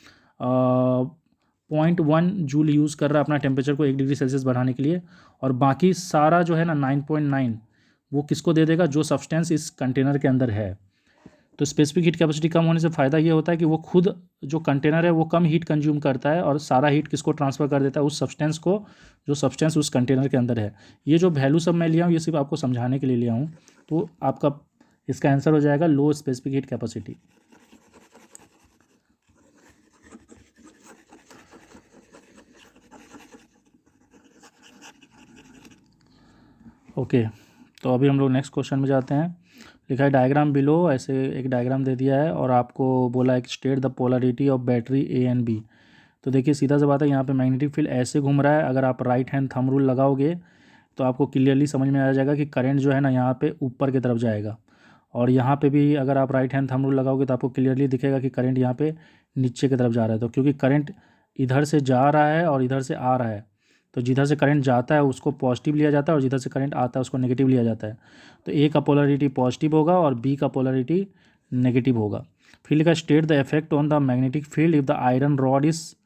0.1 जूल यूज़ कर रहा है अपना टेम्परेचर को 1 डिग्री सेल्सियस बढ़ाने के लिए, और बाकी सारा जो है ना 9.9 वो किसको दे देगा, जो सब्सटेंस इस कंटेनर के अंदर है। तो स्पेसिफिक हीट कैपेसिटी कम होने से फ़ायदा ये होता है कि वो खुद जो कंटेनर है वो कम हीट कंज्यूम करता है, और सारा हीट किसको ट्रांसफ़र कर देता है, उस सब्सटेंस को, जो सब्सटेंस उस कंटेनर के अंदर है। ये जो वैल्यू सब मैं लिया हूँ ये सिर्फ आपको समझाने के लिए लिया हूँ। तो आपका इसका आंसर हो जाएगा लो स्पेसिफिक हीट कैपेसिटी। ओके, तो अभी हम लोग नेक्स्ट क्वेश्चन में जाते हैं। लिखा है डायग्राम बिलो, ऐसे एक डायग्राम दे दिया है और आपको बोला है कि state the polarity of battery A and B. तो देखिए सीधा सा बात है, यहाँ पे मैग्नेटिक फील्ड ऐसे घूम रहा है। अगर आप राइट हैंड थंब रूल लगाओगे तो आपको क्लियरली समझ में आ जाएगा कि करंट जो है ना यहाँ पे ऊपर की तरफ जाएगा, और यहाँ पे भी अगर आप राइट हैंड थंब रूल लगाओगे तो आपको क्लियरली दिखेगा कि करंट यहाँ पे नीचे की तरफ जा रहा है। तो क्योंकि करंट इधर से जा रहा है और इधर से आ रहा है, तो जिधर से करंट जाता है उसको पॉजिटिव लिया जाता है और जिधर से करंट आता है उसको नेगेटिव लिया जाता है। तो ए का पोलरिटी पॉजिटिव होगा और बी का पोलरिटी नेगेटिव होगा। फिर लिखा state the effect on the magnetic field if the iron rod is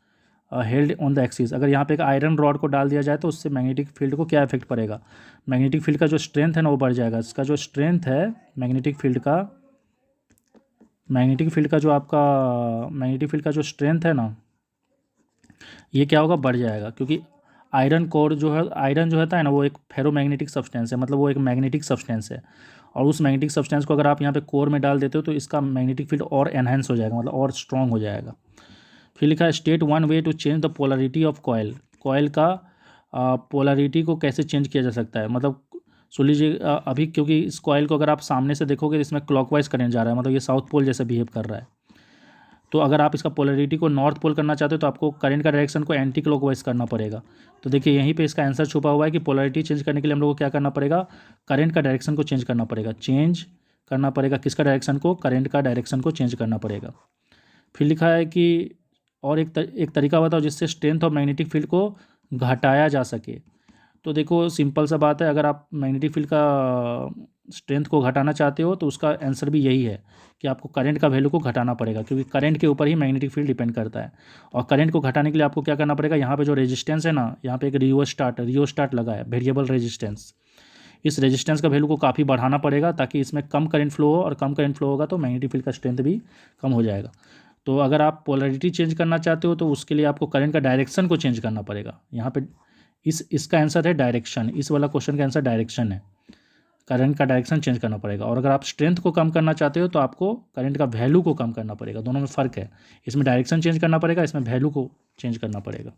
held on the axis. अगर यहाँ पे एक आयरन रॉड को डाल दिया जाए तो उससे मैग्नेटिक फील्ड को क्या इफेक्ट पड़ेगा, मैग्नेटिक फील्ड का जो स्ट्रेंथ है ना वो बढ़ जाएगा। इसका जो स्ट्रेंथ है मैग्नेटिक फील्ड का जो स्ट्रेंथ है ना, ये क्या होगा, बढ़ जाएगा। क्योंकि आयरन कोर जो है, आयरन जो होता है ना वो एक फेरोमैग्नेटिक सब्सटेंस है, मतलब वो एक मैग्नेटिक सब्सटेंस है, और उस मैग्नेटिक सब्सटेंस को अगर आप यहाँ पे कोर में डाल देते हो तो इसका मैग्नेटिक फील्ड और एनहेंस हो जाएगा, मतलब और स्ट्रॉन्ग हो जाएगा। फिर लिखा है state one way to change the polarity of coil. Coil का पोलरिटी को कैसे चेंज किया जा सकता है, मतलब सुन लीजिए अभी क्योंकि इस कॉयल को अगर आप सामने से देखोगे तो इसमें क्लॉकवाइज करंट जा रहा है, मतलब ये साउथ पोल जैसे बिहेव कर रहा है। तो अगर आप इसका पोलरिटी को नॉर्थ पोल करना चाहते हो तो आपको करंट का डायरेक्शन को एंटी क्लॉकवाइज करना पड़ेगा। तो देखिए यहीं पे इसका आंसर छुपा हुआ है कि पोलरिटी चेंज करने के लिए हम लोग को क्या करना पड़ेगा, करंट का डायरेक्शन को चेंज करना पड़ेगा। चेंज करना पड़ेगा, किसका डायरेक्शन को, करंट का डायरेक्शन को चेंज करना पड़ेगा। फिर लिखा है कि और एक तरीका बताओ जिससे स्ट्रेंथ ऑफ मैग्नेटिक फील्ड को घटाया जा सके। तो देखो सिंपल सा बात है, अगर आप मैग्नेटिक फील्ड का स्ट्रेंथ को घटाना चाहते हो तो उसका आंसर भी यही है कि आपको करंट का वैल्यू को घटाना पड़ेगा, क्योंकि करंट के ऊपर ही मैग्नेटिक फील्ड डिपेंड करता है। और करंट को घटाने के लिए आपको क्या करना पड़ेगा, यहाँ पे जो रेजिस्टेंस है ना, यहाँ पे एक रियोस्टाट लगा है, वेरिएबल रेजिस्टेंस। इस रेजिस्टेंस का वैल्यू को काफ़ी बढ़ाना पड़ेगा ताकि इसमें कम करंट फ्लो हो, और कम करंट फ्लो होगा तो मैग्नेटिक फील्ड का स्ट्रेंथ भी कम हो जाएगा। तो अगर आप पोलैरिटी चेंज करना चाहते हो तो उसके लिए आपको करंट का डायरेक्शन को चेंज करना पड़ेगा। यहाँ पे इसका आंसर है डायरेक्शन, इस वाला क्वेश्चन का आंसर डायरेक्शन है, करंट का डायरेक्शन चेंज करना पड़ेगा। और अगर आप स्ट्रेंथ को कम करना चाहते हो तो आपको करंट का वैल्यू को कम करना पड़ेगा, दोनों में फ़र्क है, इसमें डायरेक्शन चेंज करना पड़ेगा, इसमें वैल्यू को चेंज करना पड़ेगा।